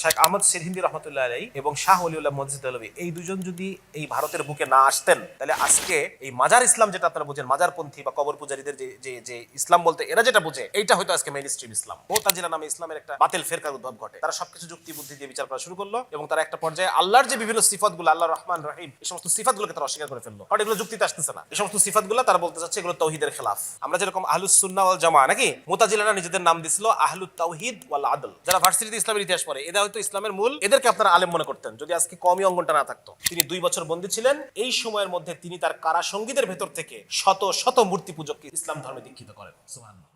শেখ আহমদ সিরহিন্দি রহমতুল্লাহ আলাইহি এবং শাহ ওলিউল্লাহ মজজিদ দেহলভী এই দুজন যদি এই ভারতের বুকে না আসতেন, তাহলে আজকে এই মাজার ইসলাম যেটা আপনারা বুঝেন, মাজারপন্থী বা কবর পূজারীদের যে যে যে ইসলাম বলতে এরা যেটা বুঝে, এইটা হয়তো আজকে মেইন স্ট্রিম ইসলাম। মুতাজিলা নামে ইসলামের একটা বাতিল ফেরকার উদ্ভব ঘটে। তারা সবকিছু যুক্তি বুদ্ধি দিয়ে বিচার করা শুরু করলো এবং তারা একটা পর্যায়ে আল্লাহর যে বিভিন্ন সিফাতগুলো, আল্লাহ রহমান রহিম, এই সমস্ত সিফাতগুলোকে তারা অস্বীকার করে ফেললো। কারণ এগুলো যুক্তিতে আসতেছে না। এই সমস্ত সিফাতগুলো তারা বলতে চাচ্ছে এগুলো তাওহীদের খেলাফ। আমরা যেরকম আহলুস সুন্নাহ ওয়াল জামাআহ, নাকি মুতাজিলারা নিজেদের নাম দিছিল আহলুত তাওহীদ ওয়াল আদল। যারা ভার্সিটিতে ইসলামের ইতিহাস পড়ে, এরা হয়তো ইসলামের মূল, এদেরকে আপনারা আলেম মনে করতেন যদি আজকে কওমি অঙ্গনটা না থাকতো। তিনি 2 বছর বন্দী ছিলেন। এই সময়ের মধ্যে তিনি তার কারা সঙ্গীদের ভেতর থেকে শত শত মূর্তি পূজককে ইসলাম ধর্মে দীক্ষিত করেন। সুবহানাল্লাহ।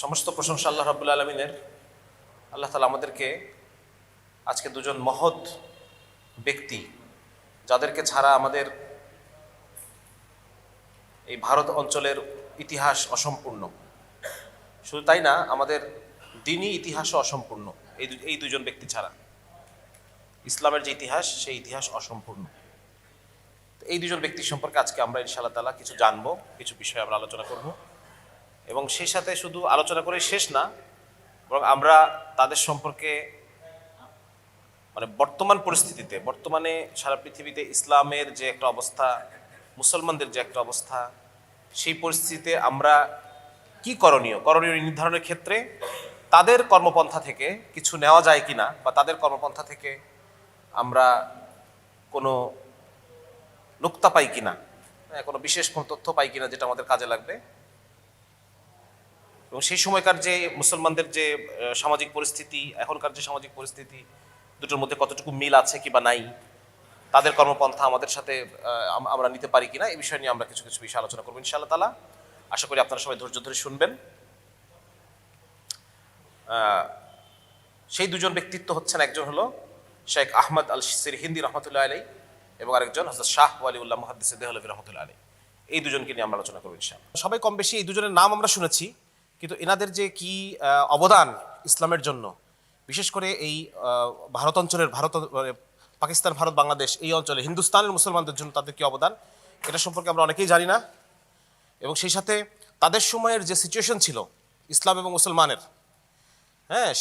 সমস্ত প্রশংসা আল্লাহ রাব্বুল আলামিনের। আল্লাহ তাআলা আমাদেরকে আজকে দুজন মহৎ ব্যক্তি, যাদেরকে ছাড়া আমাদের এই ভারত অঞ্চলের ইতিহাস অসম্পূর্ণ, শুধু তাই না, আমাদের দ্বীনি ইতিহাসও অসম্পূর্ণ। এই দুজন ব্যক্তি ছাড়া ইসলামের যে ইতিহাস, সেই ইতিহাস অসম্পূর্ণ। এই দুজন ব্যক্তি সম্পর্কে আজকে আমরা ইনশাআল্লাহ তাআলা কিছু জানবো, কিছু বিষয় আমরা আলোচনা করব এবং সেই সাথে শুধু আলোচনা করে শেষ না, বরং আমরা তাদের সম্পর্কে মানে বর্তমান পরিস্থিতিতে, বর্তমানে সারা পৃথিবীতে ইসলামের যে একটা অবস্থা, মুসলমানদের যে একটা অবস্থা, সেই পরিস্থিতিতে আমরা কি করণীয় নির্ধারণের ক্ষেত্রে তাদের কর্মপন্থা থেকে কিছু নেওয়া যায় কিনা, বা তাদের কর্মপন্থা থেকে আমরা কোনো নুক্তা পাই কিনা, কোনো বিশেষ কোনো তথ্য পাই কিনা যেটা আমাদের কাজে লাগবে। এবং সেই সময়কার যে মুসলমানদের যে সামাজিক পরিস্থিতি, এখনকার যে সামাজিক পরিস্থিতি, দুটোর মধ্যে কতটুকু মিল আছে কি বা নাই, তাদের কর্মপন্থা আমাদের সাথে আমরা নিতে পারি কিনা, এই বিষয় নিয়ে আমরা কিছু কিছু বিষয় আলোচনা করবো ইনশাআল্লাহ তাআলা। আশা করি আপনারা সবাই ধৈর্য ধরে শুনবেন। সেই দুজন ব্যক্তিত্ব হচ্ছেন, একজন হলো শেখ আহমদ আল সিরহিন্দি রহমতুল্লাহ আলাইহি এবং আরেকজন হযরত শাহ ওয়ালিউল্লাহ মুহাদ্দিস দেহলভী রহমতুল্লাহ আলাইহি। এই দুজনকে নিয়ে আমরা আলোচনা করবো ইনশাআল্লাহ। সবাই কম বেশি এই দুজনের নাম আমরা শুনেছি, কিন্তু এনাদের যে কি অবদান ইসলামের জন্য, বিশেষ করে এই ভারত অঞ্চলের, পাকিস্তান, ভারত, বাংলাদেশ এই অঞ্চলে হিন্দুস্তানের মুসলমানদের জন্য তাদের কি অবদান, এটা সম্পর্কে আমরা অনেকেই জানি না। এবং সেই সাথে তাদের সময়ের যে সিচুয়েশন ছিল ইসলাম এবং মুসলমানের,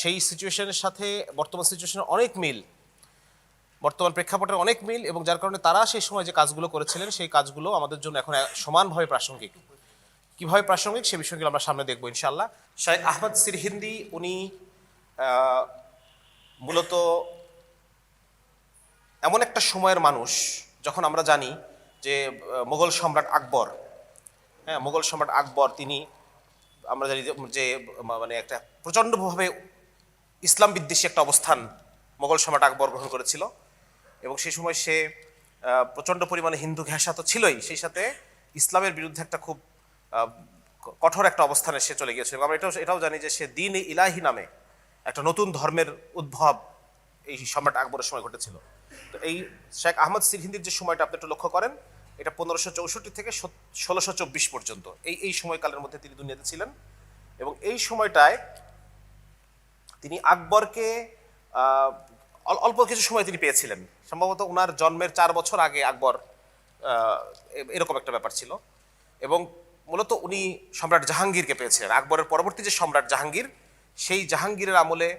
সেই সিচুয়েশনের সাথে বর্তমান সিচুয়েশনের অনেক মিল, বর্তমান প্রেক্ষাপটের অনেক মিল, এবং যার কারণে তারা সেই সময় যে কাজগুলো করেছিলেন সেই কাজগুলো আমাদের জন্য এখন সমানভাবে প্রাসঙ্গিক। কীভাবে প্রাসঙ্গিক সে বিষয়গুলো আমরা সামনে দেখবো ইনশাআল্লাহ। শেখ আহমদ সিরহিন্দি উনি মূলত এমন একটা সময়ের মানুষ, যখন আমরা জানি যে মোগল সম্রাট আকবর, মোগল সম্রাট আকবর তিনি, আমরা জানি যে মানে একটা প্রচণ্ডভাবে ইসলাম বিদ্বেষী একটা অবস্থান মোগল সম্রাট আকবর গ্রহণ করেছিল, এবং সেই সময় সে প্রচণ্ড পরিমাণে হিন্দু ঘেঁষা তো ছিলই, সেই সাথে ইসলামের বিরুদ্ধে একটা খুব কঠোর একটা অবস্থানে সে চলে গিয়েছিল। আমরা এটাও জানি যে সে দ্বীন ইলাহি নামে একটা নতুন ধর্মের উদ্ভব এই সম্রাট আকবরের সময় ঘটেছিল। তো এই শেখ আহমদ সিরহিন্দির যে সময়টা আপনি একটু লক্ষ্য করেন, এটা 1564 থেকে 1624 পর্যন্ত এই সময়কালের মধ্যে তিনি দুনিয়াতে ছিলেন। এবং এই সময়টায় তিনি আকবরকে অল্প কিছু সময় তিনি পেয়েছিলেন, সম্ভবত ওনার জন্মের 4 বছর আগে আকবর, এরকম একটা ব্যাপার ছিল। এবং মূলত উনি সম্রাট জাহাঙ্গীরকে পেয়েছিলেন। আকবরের পরবর্তী যে সম্রাট জাহাঙ্গীর, সেই জাহাঙ্গীরের আমলে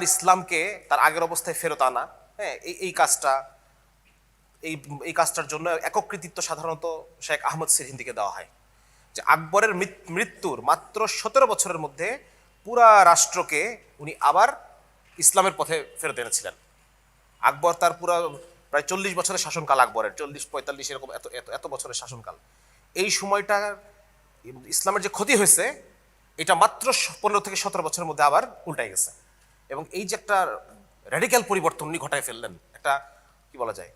ইসলামকে তার আগের অবস্থায় ফেরত আনা, এই কাজটার জন্য একক কৃতিত্ব সাধারণত শেখ আহমদ সিরহিন্দিকে দেওয়া হয়। যে আকবরের মৃত্যুর মাত্র 17 বছরের মধ্যে পুরা রাষ্ট্রকে উনি আবার ইসলামের পথে ফেরত এনেছিলেন। আকবর তার পুরা প্রায় 40 বছরের শাসনকাল, আকবরের 40-45 এরকম এত বছরের শাসনকাল, এই সময়টা ইসলামের যে ক্ষতি হয়েছে এটা মাত্র 15 থেকে 17 বছরের মধ্যে আবার উল্টাই গেছে। এবং এই যে একটা র্যাডিক্যাল পরিবর্তন উনি ঘটায় ফেললেন, একটা কি বলা যায়,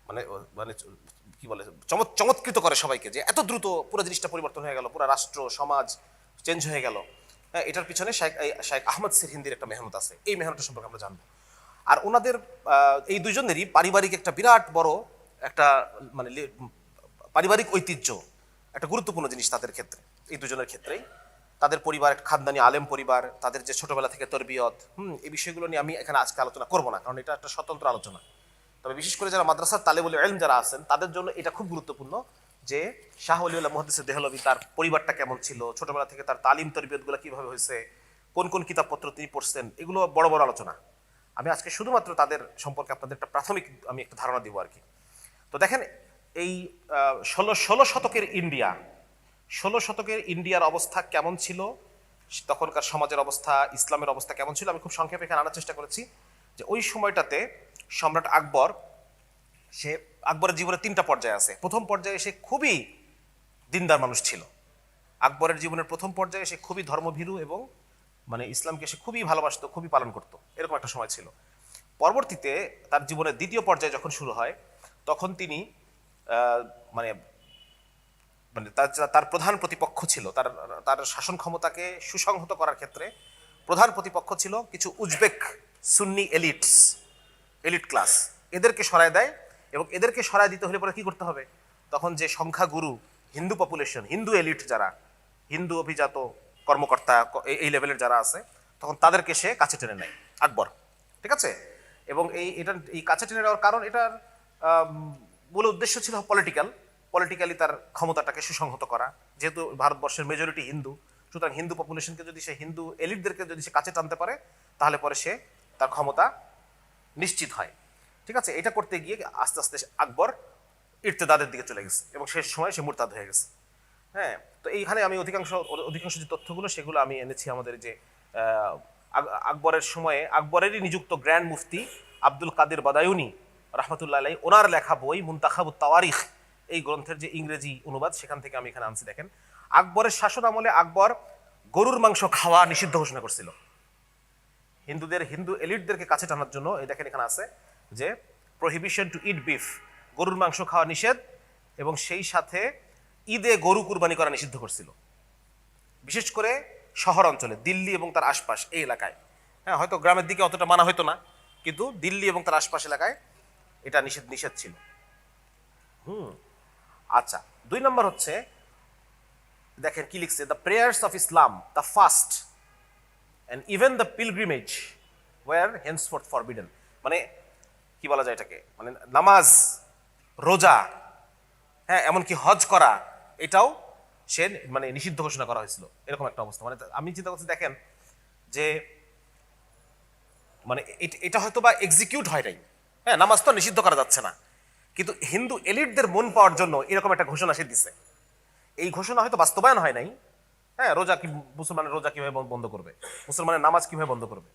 মানে মানে কি বলে, চমৎকৃত করে সবাইকে, যে এত দ্রুত পুরো জিনিসটা পরিবর্তন হয়ে গেল, পুরো রাষ্ট্র সমাজ চেঞ্জ হয়ে গেল। এটার পিছনে শেখ আহমদ সিরহিন্দির একটা মেহনত আছে। এই মেহনতটা সম্পর্কে আমরা জানবো। আর ওনাদের এই দুজনেরই পারিবারিক একটা বিরাট বড় একটা মানে পারিবারিক ঐতিহ্য একটা গুরুত্বপূর্ণ জিনিস তাদের ক্ষেত্রে। এই দুজনের ক্ষেত্রেই তাদের পরিবার একটা খানদানি আলেম পরিবার, তাদের যে ছোটবেলা থেকে তরবিয়ত, এই বিষয়গুলো নিয়ে আমি এখানে আজকে আলোচনা করবো না, কারণ এটা একটা স্বতন্ত্র আলোচনা। তবে বিশেষ করে যারা মাদ্রাসার তালেবুল ইলম যারা আছেন, তাদের জন্য এটা খুব গুরুত্বপূর্ণ যে শাহ ওলিউল্লাহ মুহাদ্দিস দেহলভী তার পরিবারটা কেমন ছিল, ছোটবেলা থেকে তার তালিম তরবিয়তগুলো কিভাবে হয়েছে, কোন কোন কিতাবপত্র তিনি পড়ছেন, এগুলো বড় বড় আলোচনা। আমি আজকে শুধুমাত্র তাদের সম্পর্কে আপনাদের একটা প্রাথমিক আমি একটা ধারণা দিব আর কি। তো দেখেন এই ষোলো শতকের ইন্ডিয়া, 16 শতকের ইন্ডিয়ার অবস্থা কেমন ছিল, তখনকার সমাজের অবস্থা, ইসলামের অবস্থা কেমন ছিল, আমি খুব সংক্ষেপে এখানে আনার চেষ্টা করেছি। যে ওই সময়টাতে সম্রাট আকবর, সে আকবরের জীবনে 3টা পর্যায়ে আছে। প্রথম পর্যায়ে সে খুবই দিনদার মানুষ ছিল। আকবরের জীবনের প্রথম পর্যায়ে সে খুবই ধর্মভীরু এবং মানে ইসলামকে সে খুবই ভালোবাসতো, খুবই পালন করতো, এরকম একটা সময় ছিল। পরবর্তীতে তার জীবনের দ্বিতীয় পর্যায়ে যখন শুরু হয়, তখন তিনি মানে মানে তার প্রধান প্রতিপক্ষ ছিল, তার তার শাসন ক্ষমতাকে সুসংহত করার ক্ষেত্রে প্রধান প্রতিপক্ষ ছিল কিছু উজবেক সুন্নি এলিট ক্লাস। এদেরকে সরায় দেয়, এবং এদেরকে সরায় দিতে হলে পরে কি করতে হবে, তখন যে সংখ্যাগুরু হিন্দু পপুলেশন, হিন্দু এলিট যারা, হিন্দু অভিজাত কর্মকর্তা এই লেভেলের যারা আছে, তখন তাদেরকে সে কাছে টেনে নেয় আকবর। ঠিক আছে? এবং এই কাছে টেনে নেওয়ার কারণ, এটার মূল উদ্দেশ্য ছিল পলিটিক্যালি তার ক্ষমতাটাকে সুসংহত করা। যেহেতু ভারতবর্ষের মেজরিটি হিন্দু, সুতরাং হিন্দু পপুলেশনকে যদি সে, হিন্দু এলিটদেরকে যদি সে কাছে টানতে পারে, তাহলে পরে সে তার ক্ষমতা নিশ্চিত হয়। ঠিক আছে? এটা করতে গিয়ে আস্তে আস্তে আকবর ইর্তেদাদের দিকে চলে গেছে এবং শেষ সময় সে মুরতাদ হয়ে গেছে। হ্যাঁ, তো এইখানে আমি অধিকাংশ যে তথ্যগুলো সেগুলো আমি এনেছি আমাদের যে আকবরের সময়ে আকবরেরই নিযুক্ত গ্র্যান্ড মুফতি আব্দুল কাদের বাদায়ুনি রহমতুল্লাহ আলাই, ওনার লেখা বই মুনতাখাবুত তাওয়ারিখ, এই গ্রন্থের যে ইংরেজি অনুবাদ, সেখান থেকে আমি এখানে আনছি। দেখেন, আকবরের শাসন আমলে আকবর গরুর মাংস খাওয়া নিষিদ্ধ ঘোষণা করছিল হিন্দু এলিটদেরকে কাছে টানার জন্য। এই দেখেন এখানে আছে যে প্রহিবিশন টু ইট বিফ, গরুর মাংস খাওয়া নিষেধ, এবং সেই সাথে ঈদে গরু কুরবানি করা নিষিদ্ধ করছিল, বিশেষ করে শহর অঞ্চলে, দিল্লি এবং তার আশপাশ এই এলাকায়। হ্যাঁ, হয়তো গ্রামের দিকে অতটা মানা হতো না, কিন্তু দিল্লি এবং তার আশপাশ এলাকায় এটা নিষেধ ছিল। আচ্ছা, 2 নম্বর হচ্ছে, দেখেন কি লিখছে, the prayers of Islam, the fast and even the pilgrimage were henceforth forbidden। মানে কি বলা যায় এটাকে, মানে নামাজ, রোজা, হ্যাঁ, এমনকি হজ করা, এটাও সে মানে নিষিদ্ধ ঘোষণা করা হয়েছিল, এরকম একটা অবস্থা। মানে আমি চিন্তা করছি, দেখেন যে মানে এটা হয়তো বা এক্সিকিউট হয় নাই, হ্যাঁ, নামাজ তো নিষিদ্ধ করা যাচ্ছে না, কিন্তু হিন্দু এলিটদের মন পাওয়ার জন্য এরকম একটা ঘোষণা সে দিচ্ছে। এই ঘোষণা হয়তো বাস্তবায়ন হয় নাই। হ্যাঁ, মুসলমানের রোজা কিভাবে বন্ধ করবে, মুসলমানের নামাজ কিভাবে বন্ধ করবে,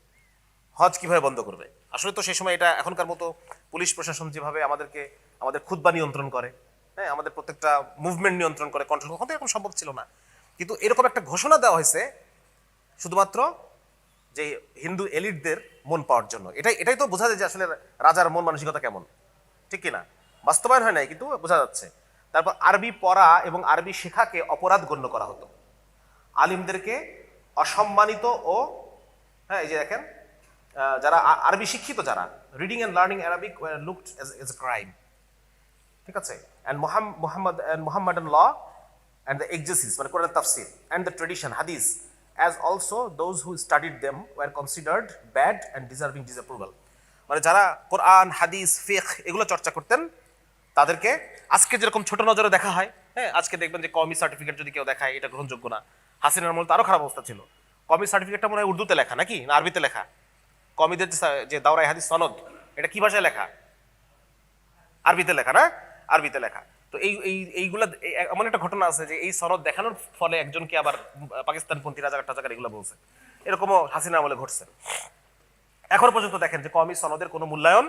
হজ কিভাবে বন্ধ করবে? আসলে তো সেই সময় এটা এখনকার মতো পুলিশ প্রশাসন যেভাবে আমাদের খুতবা নিয়ন্ত্রণ করে, হ্যাঁ, আমাদের প্রত্যেকটা মুভমেন্ট নিয়ন্ত্রণ করে, কন্ট্রোল, কখনো এরকম সম্ভব ছিল না। কিন্তু এরকম একটা ঘোষণা দেওয়া হয়েছে শুধুমাত্র যে হিন্দু এলিটদের মন পাওয়ার জন্য। এটাই তো বোঝা যায় যে আসলে রাজার মন মানসিকতা কেমন, ঠিক কিনা? বাস্তবায়ন হয় নাই, কিন্তু বোঝা যাচ্ছে। তারপর আরবি পড়া এবং আরবি শেখাকে অপরাধ গণ্য করা হতো, আলিমদেরকে অসম্মানিত, ও হ্যাঁ, এই যে দেখেন, যারা আরবি শিক্ষিত, যারা reading and learning Arabic were looked as a crime. ঠিক আছে? অ্যান্ড মুহাম্মাদান ল অ্যান্ড দ্য এক্সেসিস, মানে কোরআন তাফসির, অ্যান্ড দ্য ট্রেডিশন হাদিস, as also those who studied them were considered bad and deserving disapproval. মানে যারা কোরআন, হাদিস, ফিকহ এগুলো চর্চা করতেন, তাদেরকে আজকে যেরকম ছোট নজরে দেখা হয়, হ্যাঁ, আজকে দেখবেন যে কওমি সার্টিফিকেট যদি কেউ দেখায়, এটা গ্রহণযোগ্য না। হাসিনার আমলে তো আরো খারাপ অবস্থা ছিল। কওমি সার্টিফিকেটটা মনে হয় উর্দুতে লেখা নাকি না আরবিতে লেখা? কওমিদের যে দাওরায়ে হাদিস সনদ, এটা কি ভাষায় লেখা? আরবিতে লেখা না? আরবিতে লেখা। তো এইগুলা এমন একটা ঘটনা আছে যে এই সনদ দেখানোর ফলে একজনকে আবার পাকিস্তানপন্থী রাজাকার এগুলো বলছে, এরকমও হাসিনা আমলে ঘটছে। এখন পর্যন্ত দেখেন যে কওমি সনদের কোনো মূল্যায়ন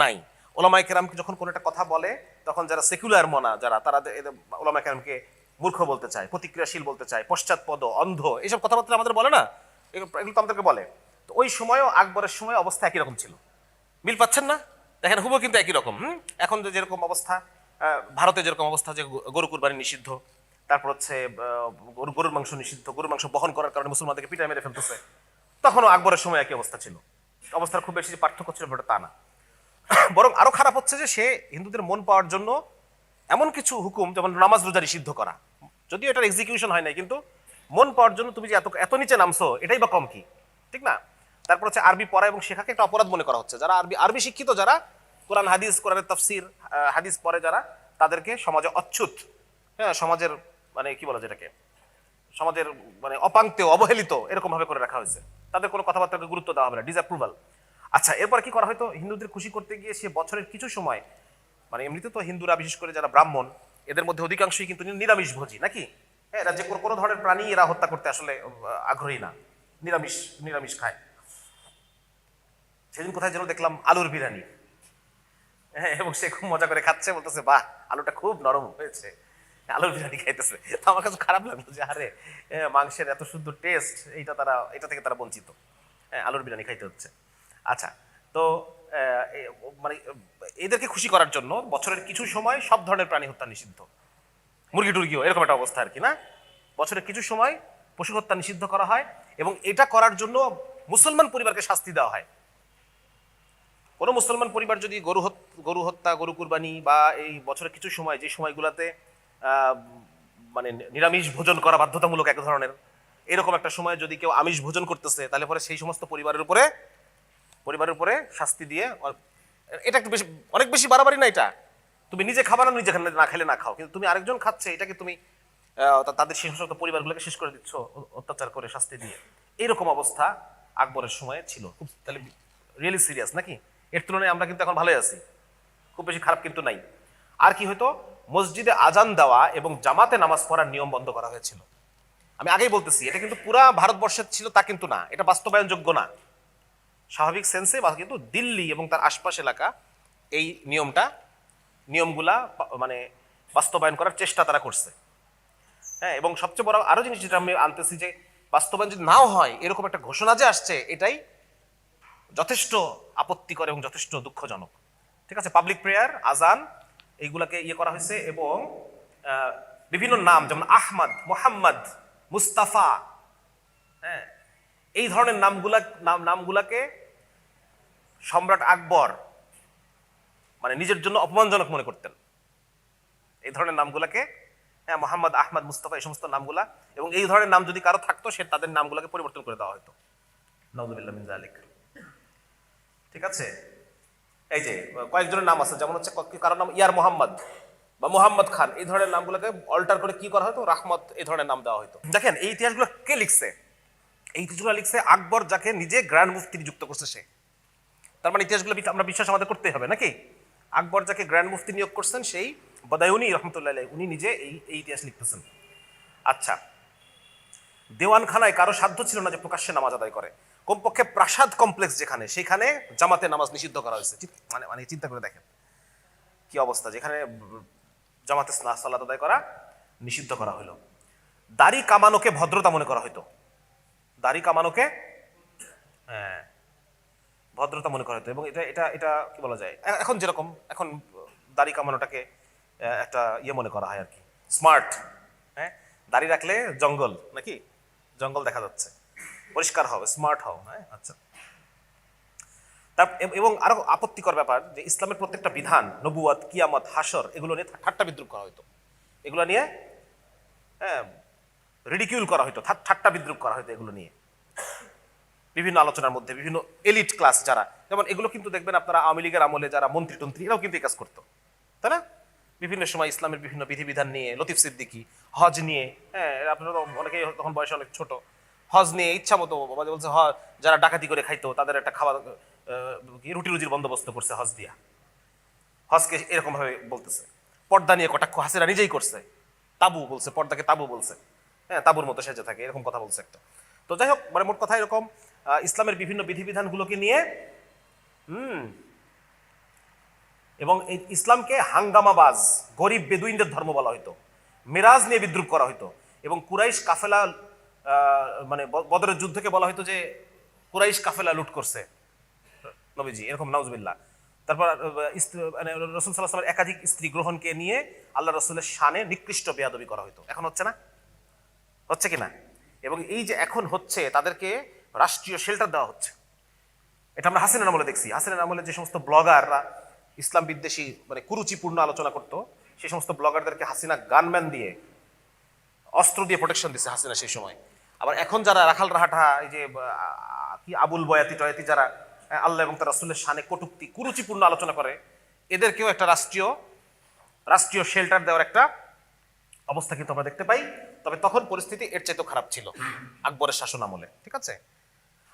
নাই। ওলামায়ে কেরামকে যখন কোনো একটা কথা বলে, তখন যারা সেকুলার মনা, যারা তারা ওলামায়ে কেরামকে মূর্খ বলতে চায়, প্রতিক্রিয়াশীল বলতে চায়, পশ্চাৎপদ, অন্ধ, এইসব কথাবার্তা আমাদের বলে না, এগুলো তো আমাদেরকে বলে। তো ওই সময়ও আকবরের সময় অবস্থা একই রকম ছিল। মিল পাচ্ছেন না? দেখেন হুবহু কিন্তু একই রকম। এখন যেরকম অবস্থা, ভারতে যেরকম অবস্থা যে গরু কুরবানি নিষিদ্ধ, তারপর হচ্ছে গরুর মাংস নিষিদ্ধ, গরুর মাংস বহন করার কারণে মুসলমানদেরকে পিটায় মেরে ফেলতেছে, তখনও আকবরের সময় একই অবস্থা ছিল। অবস্থার খুব বেশি যে পার্থক্য ছিল তা না, বরং আরো খারাপ হচ্ছে যে সে হিন্দুদের মন পাওয়ার জন্য এমন কিছু হুকুম, যেমন নামাজ রোজা নিষিদ্ধ করা, যদিও এটার এক্সিকিউশন হয় নাই, কিন্তু মন পাওয়ার জন্য তুমি যে এত নিচে নামছো, এটাই বা কম কি, ঠিক না? তারপর হচ্ছে আরবি পড়া এবং শেখাকে একটা অপরাধ মনে করা হচ্ছে। যারা আরবি শিক্ষিত, যারা কোরআন হাদিস, কোরআনের তাফসির, হাদিস পড়ে, যারা তাদেরকে সমাজে অচ্যুত, হ্যাঁ, সমাজের মানে কি বলা যেটাকে, সমাজের মানে অপাঙ্ক্তেয়, অবহেলিত এরকম ভাবে করে রাখা হয়েছে। তাদের কোনো কথাবার্তাকে গুরুত্ব দেওয়া হবে না, ডিসঅ্যাপ্রুভাল। আচ্ছা, এরপর কি করা হয়তো, হিন্দুদের খুশি করতে গিয়ে সে বছরের কিছু সময়, মানে এমনিতে তো হিন্দুরা বিশেষ করে যারা ব্রাহ্মণ, এদের মধ্যে অধিকাংশই কিন্তু নিরামিষ ভোজী নাকি, হ্যাঁ, এরা যে কোনো ধরনের প্রাণী এরা হত্যা করতে আসলে আগ্রহী না, নিরামিষ নিরামিষ খায়। সেদিন কোথায় যেন দেখলাম আলুর বিরিয়ানি, হ্যাঁ, এবং সে খুব মজা করে খাচ্ছে, বলতেছে বাহ আলুটা খুব নরম হয়েছে, আলুর বিরিয়ানি খাইতেছে। তো আমার কাছে খারাপ লাগলো যে আরে মাংসের এত সুন্দর টেস্ট, এটা থেকে তারা বঞ্চিত, আলুর বিরিয়ানি খাইতে হচ্ছে। আচ্ছা, তো মানে এদেরকে খুশি করার জন্য বছরের কিছু সময় সব ধরনের প্রাণী হত্যা নিষিদ্ধ, মুরগি টুরগিও এরকম একটা অবস্থা আর কি না, বছরের কিছু সময় পশু হত্যা নিষিদ্ধ করা হয়। এবং এটা করার জন্য মুসলমান পরিবারকে শাস্তি দেওয়া হয়। কোনো মুসলমান পরিবার যদি গরু হত্যা, গরু কুরবানি বা এই বছরের কিছু সময়, যে সময়গুলোতে মানে নিরামিষ ভোজন করা বাধ্যতামূলক এক ধরনের, এরকম একটা সময় যদি কেউ আমিষ ভোজন করতেছে, তাহলে পরে সেই সমস্ত পরিবারের উপরে শাস্তি দিয়ে, এটা একটু বেশি, অনেক বেশি বাড়াবাড়ি না এটা, তুমি নিজে খাবা না, নিজে না খেলে না খাও, কিন্তু তুমি আরেকজন খাচ্ছে, এটাকে তুমি তাদের সেই সমস্ত পরিবারগুলোকে শেষ করে দিচ্ছ অত্যাচার করে, শাস্তি দিয়ে। এইরকম অবস্থা আকবরের সময় ছিল। খুব তাহলে রিয়েলি সিরিয়াস নাকি? এর তুলনায় আমরা কিন্তু এখন ভালোই আছি, খুব বেশি খারাপ কিন্তু নাই। আর কি হয়তো, মসজিদে আজান দেওয়া এবং জামাতে নামাজ পড়ার নিয়ম বন্ধ করা হয়েছিল। আমি আগেই বলতেছি, এটা কিন্তু পুরা ভারতবর্ষের ছিল তা কিন্তু না, এটা বাস্তবায়নযোগ্য না স্বাভাবিক সেন্সে, বা কিন্তু দিল্লি এবং তার আশপাশ এলাকা এই নিয়মগুলা মানে বাস্তবায়ন করার চেষ্টা তারা করছে, হ্যাঁ। এবং সবচেয়ে বড় আরো জিনিস যেটা আমি আনতেছি, যে বাস্তবায়ন যদি নাও হয়, এরকম একটা ঘোষণা যে আসছে, এটাই যথেষ্ট আপত্তিকর এবং যথেষ্ট দুঃখজনক। ঠিক আছে, পাবলিক প্রেয়ার, আজান, এইগুলাকে করা হয়েছে, এবং বিভিন্ন নাম যেমন আহমদ, মোহাম্মদ, মুস্তাফা, হ্যাঁ, এই ধরনের নামগুলাকে সম্রাট আকবর মানে নিজের জন্য অপমানজনক মনে করতেন। এই ধরনের নামগুলাকে, হ্যাঁ, মোহাম্মদ, আহমদ, মুস্তাফা, এই সমস্ত নামগুলা, এবং এই ধরনের নাম যদি কারো থাকতো, সে তাদের নামগুলাকে পরিবর্তন করে দেওয়া হতো। নাউযুবিল্লাহ মিন যালিক। ঠিক আছে, এই যে কয়েকজনের নাম আছে, যেমন হচ্ছে কারোর নাম ইয়ার মোহাম্মদ বা মোহাম্মদ খান, এই ধরনের নামগুলোকে অল্টার করে কি করা হতো, রাহমত, এই ধরনের নাম দেওয়া হতো। দেখেন এই ইতিহাসগুলো কে লিখছে, এই ইতিহাসগুলো লিখছে আকবর, যাকে নিজে গ্র্যান্ড মুফতি নিযুক্ত করছে সে। তার মানে ইতিহাসগুলো আমরা বিশ্বাস আমাদের করতেই হবে নাকি? আকবর যাকে গ্র্যান্ড মুফতি নিয়োগ করছেন, সেই বদায়ুনি রহমতুল্লাহ আলাইহি, উনি নিজে এই ইতিহাস লিখতেছেন। আচ্ছা, দেওয়ানখানায় কারো সাধ্য ছিল না যে প্রকাশ্যে নামাজ আদায় করে, কমপক্ষে প্রাসাদ কমপ্লেক্স যেখানে, সেখানে জামাতে নামাজ নিষিদ্ধ করা হয়েছে। মানে চিন্তা করে দেখেন কি অবস্থা, যেখানে জামাতে সালাত আদায় করা নিষিদ্ধ করা হলো। দাড়ি কামানোকে ভদ্রতা মনে করা হতো, দাড়ি কামানোকে ভদ্রতা মনে করা হতো। এবং এটা এটা এটা কি বলা যায়, এখন যেরকম এখন দাড়ি কামানোটাকে একটা মনে করা হয় আর কি, স্মার্ট। হ্যাঁ, দাড়ি রাখলে জঙ্গল নাকি, জঙ্গল দেখা যাচ্ছে, পরিষ্কার হবে, স্মার্ট হও। হ্যাঁ, আচ্ছা। এবং আরো আপত্তিকর ব্যাপার, যে ইসলামের প্রত্যেকটা বিধান, নবুয়াত, কিয়ামত, হাসর, এগুলো নিয়ে ঠাট্টা বিদ্রুপ করা হতো, এগুলো নিয়ে রিডিকিউল করা হতো, ঠাট্টা বিদ্রুপ করা হতো এগুলো নিয়ে বিভিন্ন আলোচনার মধ্যে। বিভিন্ন এলিট ক্লাস যারা, যেমন এগুলো কিন্তু দেখবেন আপনারা আওয়ামী লীগের আমলে যারা মন্ত্রী টন্ত্রী, এরাও কিন্তু এই কাজ করতো, তাই না? বিভিন্ন সময় ইসলামের বিভিন্ন বিধিবিধান নিয়ে, লতিফ সিদ্দিকী হজ নিয়ে, হ্যাঁ, আপনারা অনেকেই তখন বয়সে অনেক ছোট, হজ নিয়ে ইচ্ছা মতো বলছে, যারা ডাকাতি করে খাইতো তাদের একটা খাওয়া রুটি রুজির বন্দোবস্ত করছে হজ দিয়া, হজকে এরকম ভাবে বলতেছে। পর্দা নিয়ে কটাক্ষ হাসিনা নিজেই করছে, তাবু বলছে, পর্দাকে তাবু বলছে, হ্যাঁ, তাবুর মতো সেজে থাকে, এরকম কথা বলছে একটা। তো যাই হোক, মানে মোট কথা এরকম ইসলামের বিভিন্ন বিধিবিধানগুলোকে নিয়ে এবং এই ইসলামকে হাঙ্গামাবাজ, গরিব বেদুইনদের ধর্ম বলা হইতো, মেরাজ নিয়ে বিদ্রুপ করা হইতো, এবং কুরাইশ কাফেলা মানে বদরের যুদ্ধকে বলা হইতো যে কুরাইশ কাফেলা লুট করছে নবীজি, এরকম নাউজুবিল্লাহ। তারপর মানে রসুল সাল্লাল্লাহু আলাইহি ওয়াসাল্লামের একাধিক স্ত্রী গ্রহণকে নিয়ে আল্লাহ রসুলের শানে নিকৃষ্ট বেয়াদবি করা হইতো। এখন হচ্ছে না, হচ্ছে কিনা? এবং এই যে এখন হচ্ছে, তাদেরকে রাষ্ট্রীয় শেল্টার দেওয়া হচ্ছে। এটা আমরা হাসিনার আমলে দেখছি। হাসিনার আমলে যে সমস্ত ব্লগাররা ইসলাম বিদ্বেষী মানে কুরুচিপূর্ণ আলোচনা করতো, সেই সমস্ত ব্লগারদেরকে হাসিনা গানম্যান দিয়ে, অস্ত্র দিয়ে প্রোটেকশন দিচ্ছে হাসিনা সেই সময়। আবার এখন যারা রাখাল রাহাটা, এই যে কি আবুল বয়াতি টয়াতি, যারা আল্লাহ এবং তার রাসূলের শানে কটূক্তি, কুরুচিপূর্ণ আলোচনা করে, এদেরকেও একটা রাষ্ট্রীয় শেল্টার দেওয়ার একটা অবস্থা কিন্তু আমরা দেখতে পাই। তবে তখন পরিস্থিতি এর চাইতেও খারাপ ছিল আকবরের শাসন আমলে, ঠিক আছে।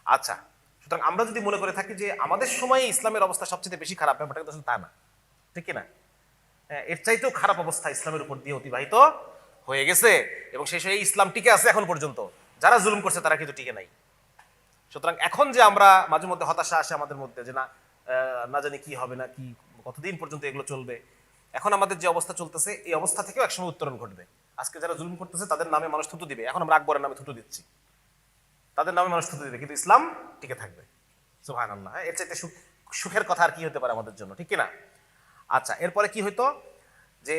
আচ্ছা, সুতরাং আমরা যদি মনে করে থাকি যে আমাদের সময়ে ইসলামের অবস্থা সবচেয়ে বেশি খারাপ, ব্যাপারটা কিন্তু আসলে তা না, ঠিক না। এর চাইতেও খারাপ অবস্থা ইসলামের উপর দিয়ে অতিবাহিত হয়ে গেছে, এবং সেই ইসলাম টিকে আছে এখন পর্যন্ত। যারা জুলুম করছে তারা কিন্তু টিকে নাই। সুতরাং এখন যে আমরা মাঝে মধ্যে হতাশা আসে আমাদের মধ্যে যে না জানি কি হবে, না কি কতদিন পর্যন্ত এগুলো চলবে, এখন আমাদের যে অবস্থা চলতেছে এই অবস্থা থেকেও একসময় উত্তরণ ঘটবে। আজকে যারা জুলুম করতেছে তাদের নামে মানুষ থুতু দিবে, এখন আমরা আকবরের নামে থুতু দিচ্ছি, তাদের নামে মানুষ থুতু দিবে, কিন্তু ইসলাম টিকে থাকবে। সুবহানাল্লাহ। এর চাইতে সুখের কথা আর কি হতে পারে আমাদের জন্য, ঠিক কিনা। আচ্ছা, এরপরে কি হইতো যে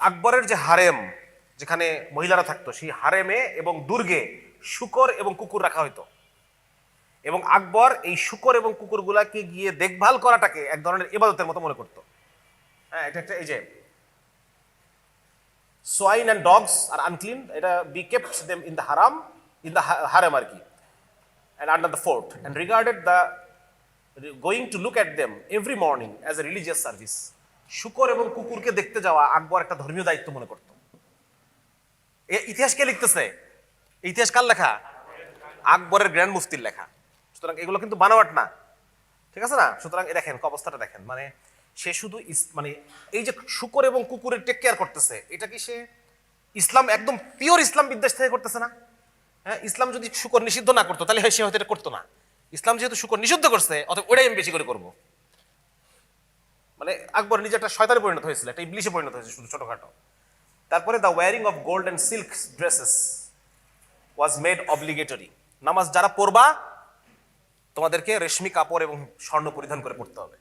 আকবরের যে হারেম, যেখানে মহিলারা থাকতো, সেই হারেমে এবং দুর্গে শূকর এবং কুকুর রাখা হইতো, এবং আকবর এই শূকর এবং কুকুরগুলাকে গিয়ে দেখভাল করাটাকে এক ধরনের ইবাদতের মতো মনে করতো। হ্যাঁ, এটা একটা, এই যে swine and dogs are unclean, এটা be kept them in the হারাম, ইন দ্য হারেম আর কি, and under the fort, and regarded the going to look at them every morning as a religious service. শূকর এবং কুকুরকে দেখতে যাওয়া আকবর একটা ধর্মীয় দায়িত্ব মনে করত। ইতিহাস কে লিখতেছে? ইতিহাস কার লেখা? আকবরের গ্র্যান্ড মুফতির লেখা। সুতরাং এগুলো কিন্তু বানোয়াট না, ঠিক আছে না। সুতরাং দেখেন অবস্থাটা দেখেন, মানে সে শুধু মানে এই যে শূকর এবং কুকুরের টেক কেয়ার করতেছে, এটা কি সে ইসলাম একদম পিওর ইসলাম বিদ্বেষ থেকে করতেছে না? হ্যাঁ, ইসলাম যদি শূকর নিষিদ্ধ না করতো তাহলে সে হয়তো এটা করতো না। ইসলাম যেহেতু শূকর নিষিদ্ধ করছে, অতএব ওটাই আমি বেশি করে করবো। মানে আকবর নিজে একটা শয়তানে পরিণত হয়েছিল, একটা ইবলিশে পরিণত হয়েছে শুধু ছোটখাটো। তারপরে the wearing of gold and silk dresses was made obligatory. নামাজ যারা পড়বা তোমাদেরকে রেশমি কাপড় এবং স্বর্ণ পরিধান করে পড়তে হবে।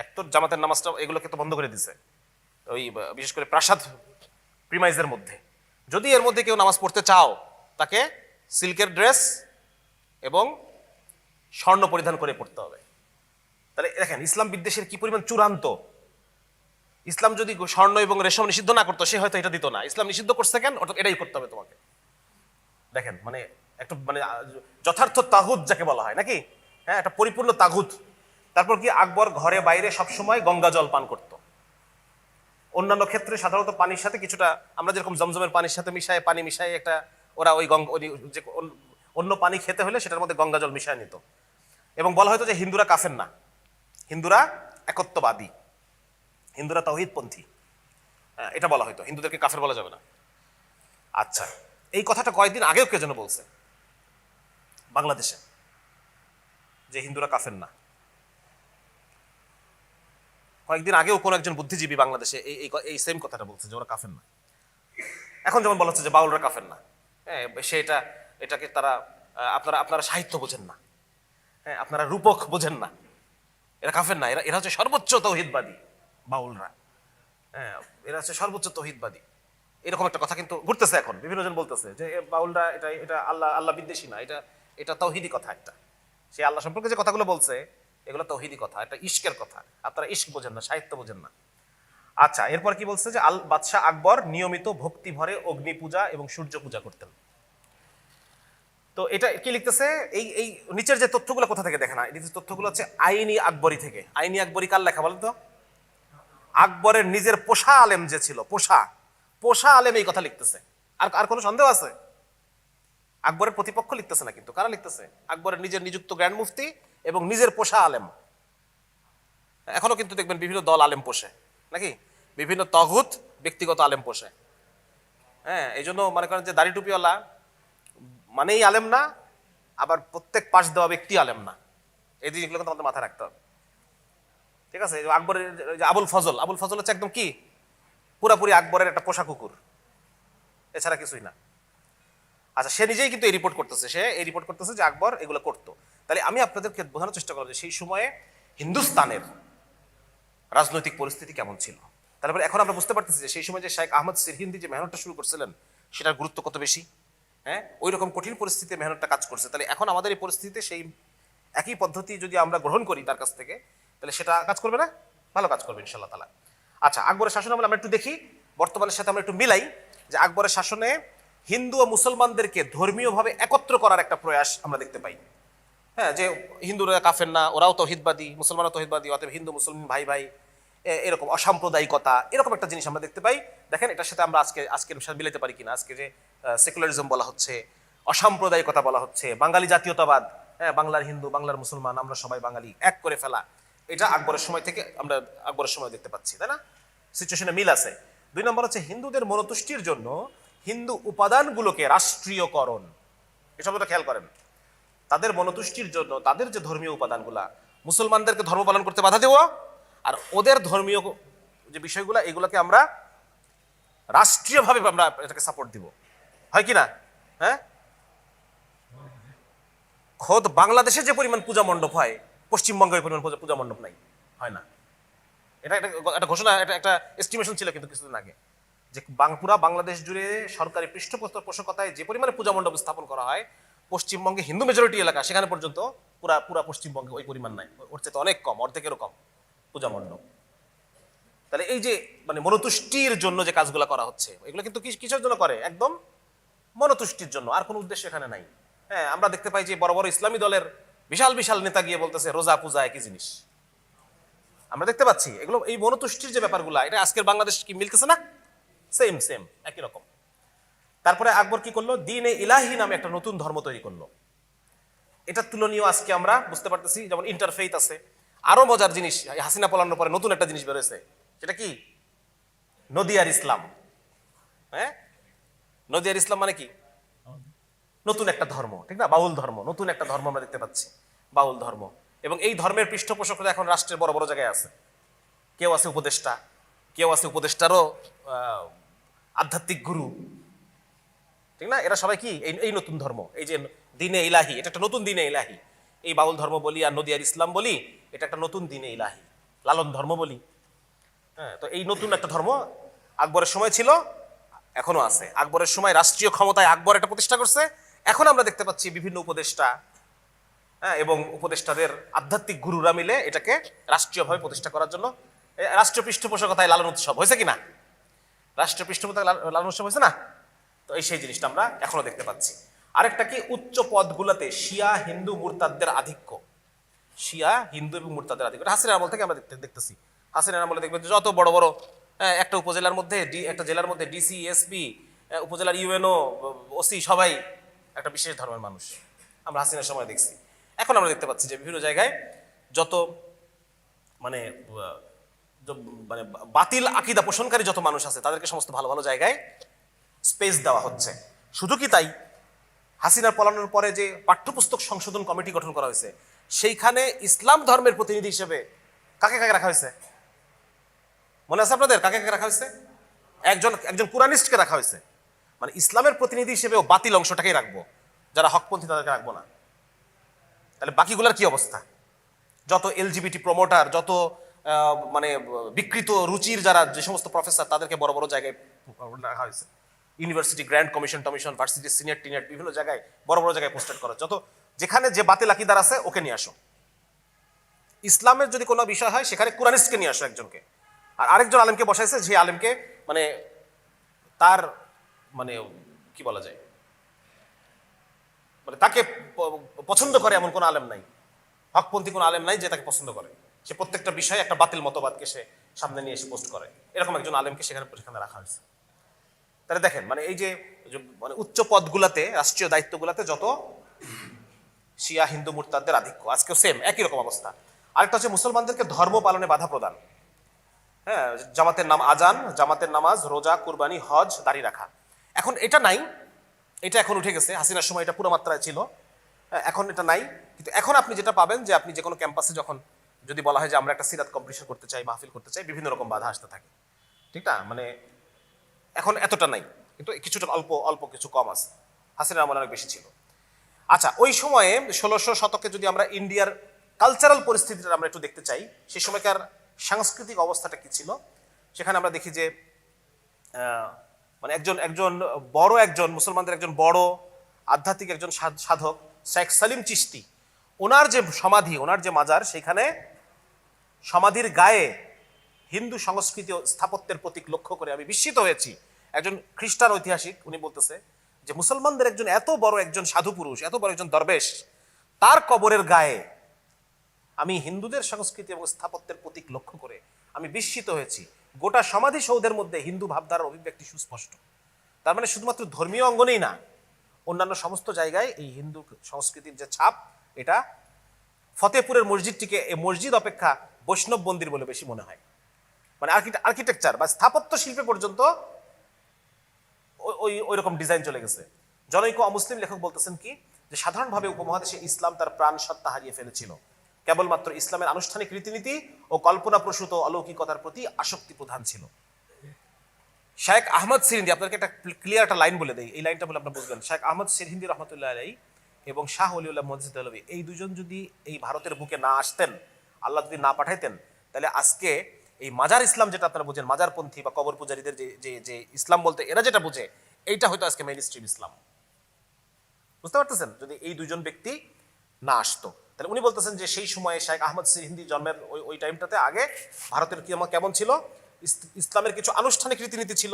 এক তো জামাতের নামাজটা এগুলোকে তো বন্ধ করে দিছে, ওই বিশেষ করে প্রাসাদ প্রিমাইজের মধ্যে। যদি এর মধ্যে কেউ নামাজ পড়তে চাও, তাকে সিল্কের ড্রেস এবং স্বর্ণ পরিধান করে পড়তে হবে। তাহলে দেখেন ইসলাম বিদ্বেষের কি পরিমাণ চূড়ান্ত। ইসলাম যদি স্বর্ণ এবং রেশম নিষিদ্ধ না করতো, সে হয়তো এটা দিত না। ইসলাম নিষিদ্ধ করছে কেন? এটাই করতে হবে তোমাকে। দেখেন, মানে একটা মানে যথার্থ তাগুত যাকে বলা হয় নাকি, হ্যাঁ, একটা পরিপূর্ণ তাগুত। তারপর কি আকবর ঘরে বাইরে সবসময় গঙ্গা জল পান করত। অন্যান্য ক্ষেত্রে সাধারণত পানির সাথে কিছুটা, আমরা যেরকম জমজমের পানির সাথে মিশায় পানি মিশাই একটা, ওরা ওই যে অন্য পানি খেতে হলে সেটার মধ্যে গঙ্গা জল মিশায় নিত। এবং বলা হয়তো যে হিন্দুরা কাফের না, হিন্দুরা একত্ববাদী, হিন্দুরা তাওহীদপন্থী, এটা বলা হয়তো, হিন্দুদেরকে কাফের বলা যাবে না। আচ্ছা, এই কথাটা কয়েকদিন আগেও কে যেন বলছে বাংলাদেশে, যে হিন্দুরা কাফের না। কয়েকদিন আগেও কোন একজন বুদ্ধিজীবী বাংলাদেশে এই সেম কথাটা বলছে যে ওরা কাফের না। এখন যেমন বলা হচ্ছে যে বাউলরা কাফের না, হ্যাঁ, সে এটাকে তারা আপনারা সাহিত্য বোঝেন না, হ্যাঁ, আপনারা রূপক বোঝেন না, এরা কাফের না, এরা হচ্ছে সর্বোচ্চ তৌহিদবাদী বাউলরা, হ্যাঁ, এরা হচ্ছে সর্বোচ্চ তৌহিদবাদী। এরকম একটা কথা কিন্তু ঘুরতেছে এখন, বিভিন্ন জন বলতেছে যে বাউলরা এটা আল্লাহ বিদ্বেষী না, এটা তাওহীদি কথা একটা। সে আল্লাহ সম্পর্কে যে কথাগুলো বলছে এগুলো তাওহীদি কথা, এটা ইশকের কথা। আপনারা ইশক বোঝেন না, সাহিত্য বোঝেন না। আচ্ছা, এরপর কি বলছে যে বাদশাহ আকবর নিয়মিত ভক্তি ভরে অগ্নি পূজা এবং সূর্য পূজা করতেন। তো এটা কি লিখতেছে, এই নিচের যে তথ্যগুলো কোথা থেকে দেখে না, এই তথ্যগুলো হচ্ছে আইনি আকবরী থেকে। আইনি আকবরী কার লেখা বলেন তো? আকবরের নিজের পোষা আলেম যে ছিল, পোষা আলেম এই কথা লিখতেছে। আর কোনো সন্দেহ আছে? আকবরের প্রতিপক্ষ লিখতেছে না, কিন্তু কারা লিখতেছে? আকবরের নিজের নিযুক্ত গ্র্যান্ড মুফতি এবং নিজের পোষা আলেম। এখনো কিন্তু দেখবেন বিভিন্ন দল আলেম পোষে নাকি, বিভিন্ন তগুত ব্যক্তিগত আলেম পোষে। হ্যাঁ, এই জন্য মনে করেন যে দাড়ি টুপিওয়ালা মানেই আলেম না, আবার প্রত্যেক পাশ দেওয়া ব্যক্তি আলেম না। এই জিনিসগুলো কিন্তু আমাদের মাথায় রাখতে হবে, ঠিক আছে। আকবরের আবুল ফজল হচ্ছে একদম কি পুরাপুরি আকবরের একটা পোষা কুকুর, এছাড়া কিছুই না। আচ্ছা, সে নিজেই কিন্তু এই রিপোর্ট করতেছে যে আকবর এগুলো করতো। তাহলে আমি আপনাদেরকে বোঝানোর চেষ্টা করলাম যে সেই সময়ে হিন্দুস্তানের রাজনৈতিক পরিস্থিতি কেমন ছিল। তারপরে এখন আমরা বুঝতে পারতেছি যে সেই সময় যে শেখ আহমদ সিরহিন্দি যে মেহনতটা শুরু করছিলেন সেটার গুরুত্ব কত বেশি। হ্যাঁ, ওই রকম কঠিন পরিস্থিতিতে মেহনতটা কাজ করছে। তাহলে এখন আমাদের এই পরিস্থিতিতে সেই একই পদ্ধতি যদি আমরা গ্রহণ করি তার কাছ থেকে, তাহলে সেটা কাজ করবে না? ভালো কাজ করবে ইনশাআল্লাহ তাআলা। আচ্ছা, আকবরের শাসন আমলে আমরা একটু দেখি, বর্তমানের সাথে আমরা একটু মিলাই যে আকবরের শাসনে হিন্দু ও মুসলমানদেরকে ধর্মীয়ভাবে একত্র করার একটা প্রয়াস আমরা দেখতে পাই। হ্যাঁ, যে হিন্দুরা কাফের না, ওরাও তৌহিদবাদী, মুসলমানও তৌহিদবাদী, অতএব হিন্দু মুসলমান ভাই ভাই, এরকম অসাম্প্রদায়িকতা, এরকম একটা জিনিস আমরা দেখতে পাই। দেখেন এটার সাথে আমরা আজকের সাথে মিলাতে পারি কিনা। আজকে যে সেকুলারিজম বলা হচ্ছে, অসাম্প্রদায়িকতা বলা হচ্ছে, বাঙালি জাতীয়তাবাদ, হ্যাঁ বাংলার হিন্দু বাংলার মুসলমান আমরা সবাই বাঙালি এক করে ফেলা, এটা আকবরের সময় থেকে আমরা আকবরের সময় দেখতে পাচ্ছি, তাই না? সিচুয়েশনে মিল আছে। 2 নম্বর হচ্ছে হিন্দুদের মনোতুষ্টির জন্য হিন্দু উপাদানগুলোকে রাষ্ট্রীয়করণ। এই শব্দটা খেয়াল করেন। তাদের মনোতুষ্টির জন্য তাদের যে ধর্মীয় উপাদানগুলা, মুসলমানদেরকে ধর্ম পালন করতে বাধা দেওয়া, আর ওদের ধর্মীয় যে বিষয়গুলো এগুলোকে আমরা রাষ্ট্রীয়ভাবে আমরা এটাকে সাপোর্ট দিব, হয় কি না? হ্যাঁ, খোদ বাংলাদেশে যে পরিমাণ পূজা মণ্ডপ হয়, পশ্চিমবঙ্গে ওই পরিমাণ পূজা মণ্ডপ নাই, হয় না। এটা একটা ঘোষণা, এটা একটা এস্টিমেশন ছিল কিন্তু কিছুদিন আগে, যে পুরা বাংলাদেশ জুড়ে সরকারি পৃষ্ঠপোষকতায় যে পরিমাণে পূজা মণ্ডপ স্থাপন করা হয়, পশ্চিমবঙ্গে হিন্দু মেজরিটি এলাকা সেখানে পর্যন্ত পুরা পশ্চিমবঙ্গে ওই পরিমাণ নাই, ওর চেয়ে অনেক কম, অর্ধেকেরও কম পূজা মণ্ডপ। তাহলে এই যে মানে মনোতুষ্টির জন্য যে কাজগুলো করা হচ্ছে, এগুলো কিন্তু কিসের জন্য করে? একদম মনোতুষ্টির জন্য, আর কোনো উদ্দেশ্য এখানে নাই। হ্যাঁ, আমরা দেখতে পাই যে বড় বড় ইসলামী দলের বিশাল বিশাল নেতা গিয়ে বলতেছে রোজা পূজা একই জিনিস। আমরা দেখতে পাচ্ছি এগুলো, এই মনোতুষ্টির যে ব্যাপারগুলো, এটা আজকের বাংলাদেশ কি মিলতেছে না? সেম সেম একই রকম। তারপরে আকবর কি করলো? দ্বীন-এ ইলাহি নামে একটা নতুন ধর্ম তৈরি করলো। এটা তুলনীয় আজকে আমরা বুঝতে পারতেছি, যেমন ইন্টারফেইথ আছে। আরো মজার জিনিস, হাসিনা পলানোর পরে নতুন একটা জিনিস বেরোয়েছে, সেটা কি? নদিয়ার ইসলাম। হ্যাঁ, নদিয়ার ইসলাম মানে কি? নতুন একটা ধর্ম, ঠিক না? বাউল ধর্ম, নতুন একটা ধর্ম আমরা দেখতে পাচ্ছি, বাউল ধর্ম। এবং এই ধর্মের পৃষ্ঠপোষকরা এখন রাষ্ট্রের বড় বড় জায়গায় আছে। কেউ আছে উপদেষ্টা, কেউ আছে উপদেষ্টারও আধ্যাত্মিক গুরু, ঠিক না? এরা সবাই কি এই নতুন ধর্ম, এই যে দ্বীন-এ ইলাহি, এটা একটা নতুন দ্বীন-এ ইলাহি। এই বাউল ধর্ম বলি আর নদিয়ার ইসলাম বলি, এটা একটা নতুন দ্বীন-এ ইলাহি, লালন ধর্ম বলি। হ্যাঁ, তো এই নতুন একটা ধর্ম আকবরের সময় ছিল, এখনো আছে। আকবরের সময় রাষ্ট্রীয় ক্ষমতায় আকবর এটা প্রতিষ্ঠা করছে। এখন আমরা দেখতে পাচ্ছি বিভিন্ন উপদেষ্টা, হ্যাঁ, এবং উপদেষ্টাদের আধ্যাত্মিক গুরুরা মিলে এটাকে রাষ্ট্রীয়ভাবে প্রতিষ্ঠা করার জন্য রাষ্ট্রীয় পৃষ্ঠপোষকতায় লালন উৎসব হয়েছে কিনা? রাষ্ট্রীয় পৃষ্ঠপোষকতায় লালন উৎসব হয়েছে না? তো এই সেই জিনিসটা আমরা এখনো দেখতে পাচ্ছি। আরেকটা কি? উচ্চ পদগুলোতে শিয়া হিন্দু মুরতাদদের আধিক্য। শিয়া হিন্দু এবং মুরতাদের আধিক্য, হাসিনার আমল থেকে আমরা দেখতেছি। হাসিনার আমলে দেখবেন যত বড় বড় একটা উপজেলার মধ্যে, একটা জেলার মধ্যে ডিসি, এসপি, উপজেলার ইউএনও, ওসি সবাই একটা বিশেষ ধর্মের মানুষ, আমরা হাসিনার সময় দেখছি। এখন আমরা দেখতে পাচ্ছি যে বিভিন্ন জায়গায় যত মানে মানে বাতিল আকীদা পোষণকারী যত মানুষ আছে, তাদেরকে সমস্ত ভালো ভালো জায়গায় স্পেস দেওয়া হচ্ছে। শুধু কি তাই, হাসিনার পলানোর পরে যে পাঠ্যপুস্তক সংশোধন কমিটি গঠন করা হয়েছে, সেইখানে ইসলাম ধর্মের প্রতিনিধি হিসেবে কাকে কাকে রাখা হয়েছে? মনে আছে আপনাদের কাকে কাকে রাখা হয়েছে? একজন কুরানিস্টকে রাখা হয়েছে। মানে ইসলামের প্রতিনিধি হিসেবেও বাতিল অংশটাকেই রাখবো, যারা হকপন্থী তাদেরকে রাখবো না। তাহলে বাকিগুলোর কি অবস্থা? যত এলজিবিটি প্রমোটার, যত মানে বিকৃত রুচির যারা, যে সমস্ত প্রফেসর, তাদেরকে বড় বড় জায়গায় রাখা হয়েছে। ইউনিভার্সিটি গ্র্যান্ড কমিশন টমিশন, ভার্সিটি সিনিয়র টিনিয়র, বিভিন্ন জায়গায় বড় বড় জায়গায় পোস্টেড করা। যত যেখানে যে বাতিল আকীদার আছে ওকে নিয়ে আসো। ইসলামের যদি কোনো বিষয় হয় সেখানে কুরানিস্টকে নিয়ে আসো একজনকে, আর আরেকজন আলেমকে বসাইছে, যে আলেমকে মানে তার মানে কি বলা যায়, মানে তাকে পছন্দ করে এমন কোন আলেম নাই, হকপন্থী কোন আলেম নাই যে তাকে পছন্দ করে। সে প্রত্যেকটা বিষয়ে একটা বাতিল মতবাদকে সে সামনে নিয়ে এসে পোস্ট করে, এরকম একজন আলেমকে সেখানে রাখা হয়েছে। তাহলে দেখেন, মানে এই যে মানে উচ্চ পদগুলাতে, রাষ্ট্রীয় দায়িত্বগুলাতে যত শিয়া হিন্দু মুরতাদদের আধিক্য, আজকেও সেম একই রকম অবস্থা। আরেকটা হচ্ছে মুসলমানদেরকে ধর্ম পালনে বাধা প্রদান। হ্যাঁ, জামাতের নাম আজান, জামাতের নামাজ, রোজা, কুরবানি, হজ, দাড়ি রাখা। এখন এটা নাই, এটা এখন উঠে গেছে। হাসিনার সময় এটা পুরো মাত্রায় ছিল, এখন এটা নাই। কিন্তু এখন আপনি যেটা পাবেন, যে আপনি যে কোনো ক্যাম্পাসে যখন যদি বলা হয় যে আমরা একটা সিরাত কম্পিটিশন করতে চাই, মাহফিল করতে চাই, বিভিন্ন রকম বাধা আসতে থাকে, ঠিক না? মানে এখন এতটা নাই, কিন্তু কিছুটা অল্প অল্প কিছু কম আছে। হাসিনার আমলে অনেক বেশি ছিল। আচ্ছা, ওই সময়ে 1600 শতকে যদি আমরা ইন্ডিয়ার কালচারাল পরিস্থিতিটা আমরা একটু দেখতে চাই, সেই সময়কার সাংস্কৃতিক অবস্থাটা কি ছিল, সেখানে আমরা দেখি যে মানে একজন মুসলমানদের একজন বড় আধ্যাত্মিক একজন সাধক শেখ সালিম চিশতি, ওনার যে সমাধি, ওনার যে মাজার, সেখানে সমাধির গায়ে হিন্দু সংস্কৃতি ও স্থাপত্যের প্রতীক লক্ষ্য করে আমি বিস্মিত হয়েছি। একজন খ্রিস্টান ঐতিহাসিক উনি বলতেছে যে মুসলমানদের একজন এত বড় একজন সাধু পুরুষ, এত বড় একজন দরবেশ, তার কবরের গায়ে আমি হিন্দুদের সংস্কৃতি এবং স্থাপত্যের প্রতীক লক্ষ্য করে আমি বিস্মিত হয়েছি। গোটা সমাধিসৌধের মধ্যে হিন্দু ভাবধারার অভিব্যক্তি সুস্পষ্ট। তার মানে শুধুমাত্র ধর্মীয় অঙ্গনেই না, অন্যান্য সমস্ত জায়গায় এই হিন্দু সংস্কৃতির যে ছাপ, এটা ফতেপুরের মসজিদটিকে এই মসজিদ অপেক্ষা বৈষ্ণব মন্দির বলে বেশি মনে হয়। মানে আর্কিটেকচার বা স্থাপত্য শিল্পে পর্যন্ত ওই রকম ডিজাইন চলে গেছে। জনৈক অমুসলিম লেখক বলতেছেন কি, যে সাধারণভাবে উপমহাদেশে ইসলাম তার প্রাণ সত্তা হারিয়ে ফেলেছিল। কেবলমাত্র ইসলামের আনুষ্ঠানিক রীতিনীতি ও কল্পনাপ্রসূত অলৌকিকতার প্রতি আসক্তি প্রধান ছিল। শেখ আহমদ সিরিন্দি, আপনাকে একটা ক্লিয়ার একটা লাইন বলে দেই, এই লাইনটা বলে আপনারা বুঝবেন। শেখ আহমদ সিরিন্দি রহমতুল্লাহ আলাইহি এবং শাহ ওলিউল্লাহ মসজিদ আলভী, এই দুজন যদি এই ভারতের বুকে না আসতেন, আল্লাহ যদি না পাঠাইতেন, তাহলে আজকে এই মাজার ইসলাম যেটা আপনারা বুঝেন, মাজারপন্থী বা কবর পূজারীদের যে ইসলাম বলতে এরা যেটা বুঝে, এইটা হয়তো আজকে মেইন স্ট্রিম ইসলাম। বুঝতে পারতেছেন? যদি এই দুজন ব্যক্তি না আসতো, তাহলে উনি বলতেছেন যে সেই সময়ে শেখ আহমদ সিরিন্দি জন্মের ওই টাইমটাতে আগে ভারতের কেমন ছিল, ইসলামের কিছু আনুষ্ঠানিক রীতিনীতি ছিল,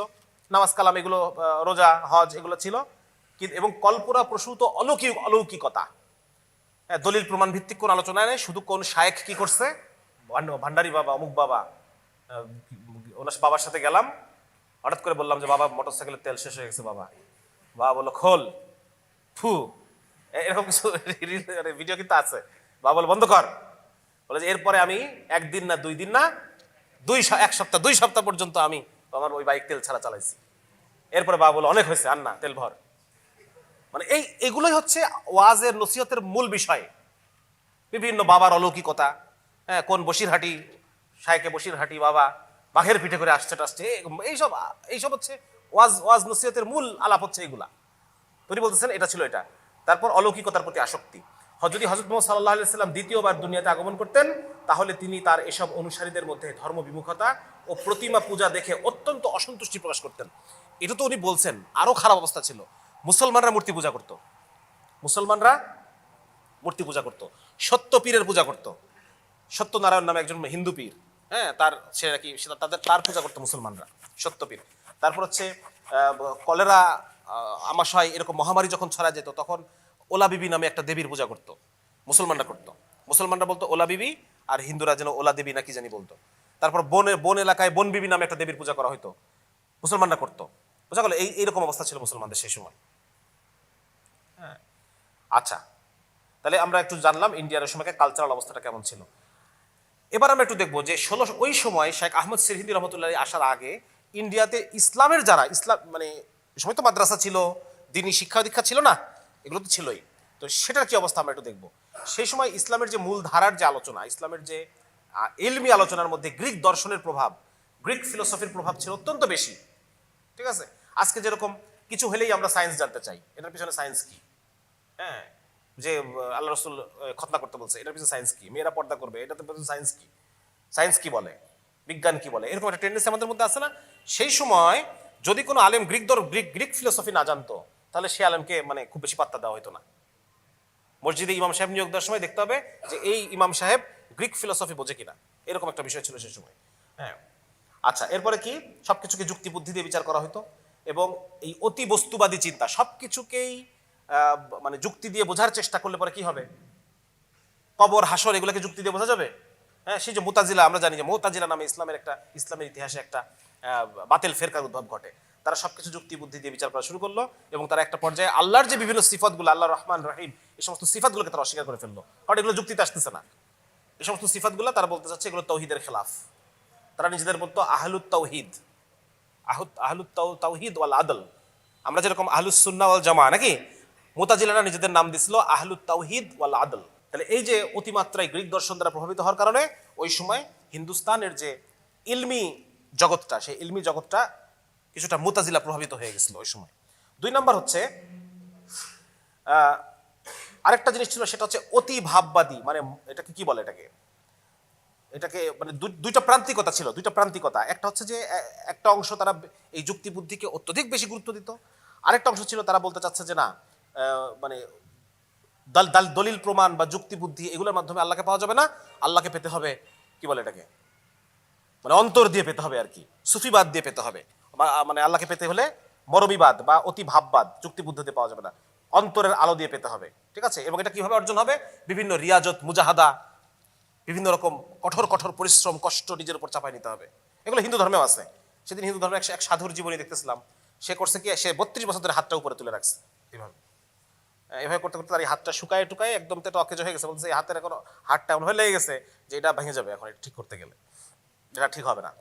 নামাজ কালাম এগুলো, রোজা হজ এগুলো ছিল, এবং কল্পনা প্রসূত অলৌকিকতা। দলিল প্রমাণ ভিত্তিক কোন আলোচনা নেই, শুধু কোন শায়েখ কি করছে, ভান্ডারি বাবা অমুক বাবা, ওনার বাবার সাথে গেলাম, হঠাৎ করে বললাম যে বাবা মোটরসাইকেলের তেল শেষ হয়ে গেছে, বাবা বললো খোল ফু, এরকম কিছু ভিডিও কিন্তু আছে। বাবা বলে বন্ধ কর, বলে যে এরপরে আমি একদিন না 2 দিন না এক সপ্তাহ 2 সপ্তাহ পর্যন্ত আমি আমার ওই বাইক তেল ছাড়া চালাইছি। এরপরে বাবা বলে অনেক হয়েছে, আর না, তেল ভর। মানে এগুলোই হচ্ছে ওয়াজের নসিহতের মূল বিষয়। বিভিন্ন বাবার অলৌকিকতা, হ্যাঁ, কোন বসিরহাটি শায়েকে বসিরহাটি বাবা বাঘের পিঠে করে আসছে টাসছে, এইসব হচ্ছে ওয়াজ নসিহতের মূল আলাপ হচ্ছে এগুলা। তিনি বলতেছেন এটা ছিল এটা। তারপর অলৌকিকতার প্রতি আসক্তি। যদি হযরত মুহাম্মদ সাল্লাল্লাহু আলাইহি ওয়াসাল্লাম দ্বিতীয়বার দুনিয়াতে আগমন করতেন, তাহলে তিনি তার এসব অনুসারীদের মধ্যে ধর্ম বিমুখতা ও প্রতিমা পূজা দেখে অত্যন্ত অসন্তুষ্টি প্রকাশ করতেন। এটা তো উনি বলছেন। আরো খারাপ অবস্থা ছিল, মুসলমানরা মূর্তি পূজা করত, সত্য পীরের পূজা করত। সত্যনারায়ণ নামে একজন হিন্দু পীর, হ্যাঁ, তার পূজা করতো মুসলমানরা, সত্য পীর। তারপর হচ্ছে কলেরা, আমাশয়, এরকম মহামারী যখন ছড়া যেত, তখন ওলা বিবি নামে একটা দেবীর পূজা করতো, মুসলমানরা বলতো ওলা বিবি, আর হিন্দুরা যেন ওলা দেবী নাকি জানি বলতো। তারপর বন এলাকায় বন বিবি নামে একটা দেবীর পূজা করা হতো, মুসলমানরা করতো। বোঝা গেল এইরকম অবস্থা ছিল মুসলমানদের সেই সময়। হ্যাঁ, আচ্ছা, তাহলে আমরা একটু জানলাম ইন্ডিয়ার সময়কার কালচারাল অবস্থাটা কেমন ছিল। এবার আমরা একটু দেখবো যে ওই সময় শেখ আহমদ সিরহিন্দি রহমতুল্লাহ আসার আগে ইন্ডিয়াতে ইসলামের যারা মানে সময় তো মাদ্রাসা ছিল, দিনী শিক্ষা দীক্ষা ছিল না, এগুলো তো ছিলই। তো সেটার কি অবস্থা আমরা একটু দেখবো। সেই সময় ইসলামের যে মূল ধারার যে আলোচনা, ইসলামের যে ইলমি আলোচনার মধ্যে গ্রিক দর্শনের প্রভাব, গ্রিক ফিলোসফির প্রভাব ছিল অত্যন্ত বেশি। ঠিক আছে, আজকে যেরকম কিছু হলেই আমরা সায়েন্স জানতে চাই, এটার পিছনে সায়েন্স কি, হ্যাঁ, যে আল্লাহ রসুল খতনা করতে বলছে, এটার পিছনে সায়েন্স কি, মেয়েরা পর্দা করবে, এটাতে সায়েন্স কি বলে, বিজ্ঞান কি বলে, এরকম একটা টেন্ডেন্সি আমাদের মধ্যে আছে না। সেই সময় যদি কোনো আলেম গ্রিক ফিলোসফি না জানতো, তাহলে সে আলেমকে মানে খুব বেশি পাত্তা দেওয়া হতো না। মসজিদে ইমাম সাহেব নিয়োগ দেওয়ার সময় দেখতে হবে যে এই ইমাম সাহেব গ্রিক ফিলোসফি বোঝে কিনা, এরকম একটা বিষয় ছিল সেই সময়। হ্যাঁ, আচ্ছা, এরপরে কি সবকিছুকে যুক্তি বুদ্ধি দিয়ে বিচার করা হতো, এবং এই অতি বস্তুবাদী চিন্তা, সবকিছুকেই মানে যুক্তি দিয়ে বোঝার চেষ্টা করলে পরে কি হবে, কবর হাসর এগুলোকে যুক্তি দিয়ে বোঝা যাবে। হ্যাঁ, সেই যে মুতাজিলা, আমরা জানি যে মুতাজিলা নামে ইসলামের ইতিহাসে একটা বাতিল ফেরকার উদ্ভব ঘটে। তারা সবকিছু যুক্তি বুদ্ধি দিয়ে বিচার করা শুরু করলো, এবং তারা একটা পর্যায়ে আল্লাহর যে বিভিন্ন সিফাতগুলো, আল্লাহ রহমান রহিম, এই সমস্ত সিফাতগুলোকে তারা অস্বীকার করে ফেললো, কারণ এগুলো যুক্তিতে আসতেছে না। এই সমস্ত সিফাতগুলো তারা বলতে চাচ্ছে এগুলো তাওহীদের খেলাফ। তারা নিজেদের বলতো আহলুত তাওহীদ ওয়াল আদল। আমরা যেরকম আহলুস সুন্নাহ ওয়াল জামাআহ, নাকি মুতাজিলারা নিজেদের নাম দিছিল আহলুত তাওহীদ ওয়াল আদল। তাহলে এই যে অতিমাত্রায় গ্রিক দর্শন দ্বারা প্রভাবিত হওয়ার কারণে ওই সময় হিন্দুস্তানের যে ইলমি জগৎটা, সেই ইলমি জগৎটা কিছুটা মুতাজিলা প্রভাবিত হয়ে গেছিল ওই সময়। 2 নম্বর হচ্ছে আরেকটা জিনিস ছিল, সেটা হচ্ছে অতি ভাববাদী, মানে এটাকে কি বলে, এটাকে মানে দুইটা প্রান্তিকতা ছিল, একটা হচ্ছে যে একটা অংশ তারা এই যুক্তি বুদ্ধিকে অত্যধিক বেশি গুরুত্ব দিত, আরেকটা অংশ ছিল তারা বলতে চাচ্ছে যে না, মানে দলিল প্রমাণ বা যুক্তি বুদ্ধি এগুলোর মাধ্যমে আল্লাহকে পাওয়া যাবে না, আল্লাহকে পেতে হবে কি বলে এটাকে, মানে অন্তর দিয়ে পেতে হবে আর কি, সুফিবাদ দিয়ে পেতে হবে। মানে আল্লাহকে পেতে হলে মরমীবাদ বা অতি ভাববাদ, যুক্তি বুদ্ধিতে পাওয়া যাবে না, অন্তরের আলো দিয়ে পেতে হবে। ঠিক আছে, এবং এটা কিভাবে অর্জন হবে, বিভিন্ন রিয়াজত, মুজাহাদা, বিভিন্ন রকম কঠোর কঠোর পরিশ্রম কষ্ট নিজের উপর চাপাই নিতে হবে। এগুলো হিন্দু ধর্মেও আছে। সেদিন হিন্দু ধর্মের এক সাধুর জীবনী দেখতেছিলাম, সে করছে কি, সে 32 বছর ধরে হাতটা উপরে তুলে রাখছে এভাবে। এভাবে করতে করতে তার এই হাতটা শুকায় টুকায় একদম তো অকেজ হয়ে গেছে, বলছে এই হাতের এখন হাতটা এমন হয়ে লেগে গেছে যে এটা ভেঙে যাবে, এখন এটা ঠিক করতে গেলে এটা ঠিক হবে না।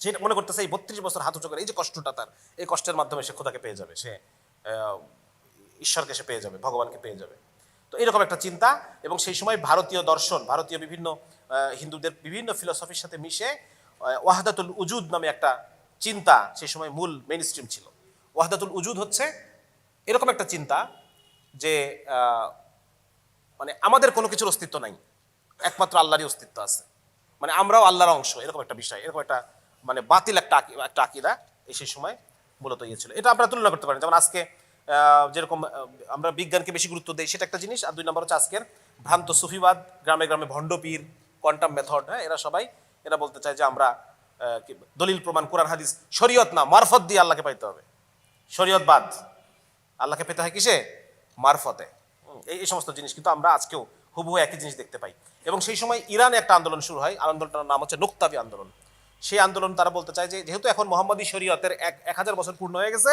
সে মনে করতেছে এই 32 বছর হাত উঁচু করে এই যে কষ্টটা তার, এই কষ্টের মাধ্যমে সে খোদাকে পেয়ে যাবে, সে ঈশ্বরকে সে পেয়ে যাবে, ভগবানকে পেয়ে যাবে। তো এরকম একটা চিন্তা। এবং সেই সময় ভারতীয় দর্শন, ভারতীয় বিভিন্ন হিন্দুদের বিভিন্ন ফিলোসফির সাথে মিশে ওয়াহদাতুল উজুদ নামে একটা চিন্তা সেই সময় মূল মেইন স্ট্রিম ছিল। ওয়াহদাতুল উজুদ হচ্ছে এরকম একটা চিন্তা যে মানে আমাদের কোনো কিছুর অস্তিত্ব নাই, একমাত্র আল্লাহরই অস্তিত্ব আছে, মানে আমরাও আল্লাহর অংশ, এরকম একটা বিষয়, এরকম একটা মানে বাতিল একটা আকীদা সেই সময় মূলত ইয়ে ছিল। এটা আপনারা তুলনা করতে পারেন, যেমন আজকে যেরকম আমরা বিজ্ঞানকে বেশি গুরুত্ব দেই, সেটা একটা জিনিস। আর 2 নম্বর হচ্ছে আজকের ভ্রান্ত সুফিবাদ, গ্রামে গ্রামে ভণ্ডপীর, কোয়ান্টাম মেথড, হ্যাঁ, এরা সবাই এরা বলতে চায় যে আমরা দলিল প্রমাণ, কোরআন হাদিস, শরীয়ত না, মারফত দিয়ে আল্লাহকে পাইতে হবে। শরীয়তবাদ, আল্লাহকে পেতে হয় কিসে? মারফতে। এই সমস্ত জিনিস কিন্তু আমরা আজকেও হুবহু একই জিনিস দেখতে পাই। এবং সেই সময় ইরানে একটা আন্দোলন শুরু হয়, আন্দোলনটার নাম হচ্ছে নুকতাবি আন্দোলন। সেই আন্দোলন তারা বলতে চায় যে যেহেতু এখন মোহাম্মদী শরীয়তের 1000 বছর পূর্ণ হয়ে গেছে,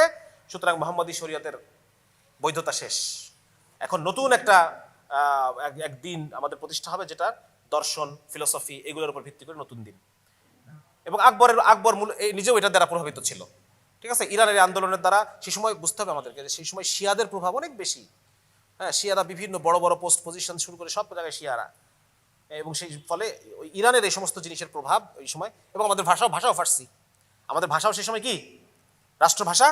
সুতরাং মোহাম্মদী শরীয়তের বৈধতা শেষ। এখন নতুন একটা একদিন আমাদের প্রতিষ্ঠা হবে, যেটা দর্শন, ফিলোসফি এগুলোর উপর ভিত্তি করে নতুন দিন। এবং আকবর মূল নিজেও এটা দ্বারা প্রভাবিত ছিল। ঠিক আছে, ইরানের আন্দোলনের দ্বারা সেই সময় বুঝতে হবে আমাদেরকে যে সেই সময় শিয়াদের প্রভাব অনেক বেশি। হ্যাঁ, শিয়ারা বিভিন্ন বড় বড় পোস্ট পজিশন শুরু করে সব জায়গায় শিয়ারা, এবং সেই ফলে ওই ইরানের এই সমস্ত জিনিসের প্রভাব ওই সময়। এবং আমাদের ভাষাও ফার্সি, আমাদের ভাষাও সেই সময় কি রাষ্ট্রভাষা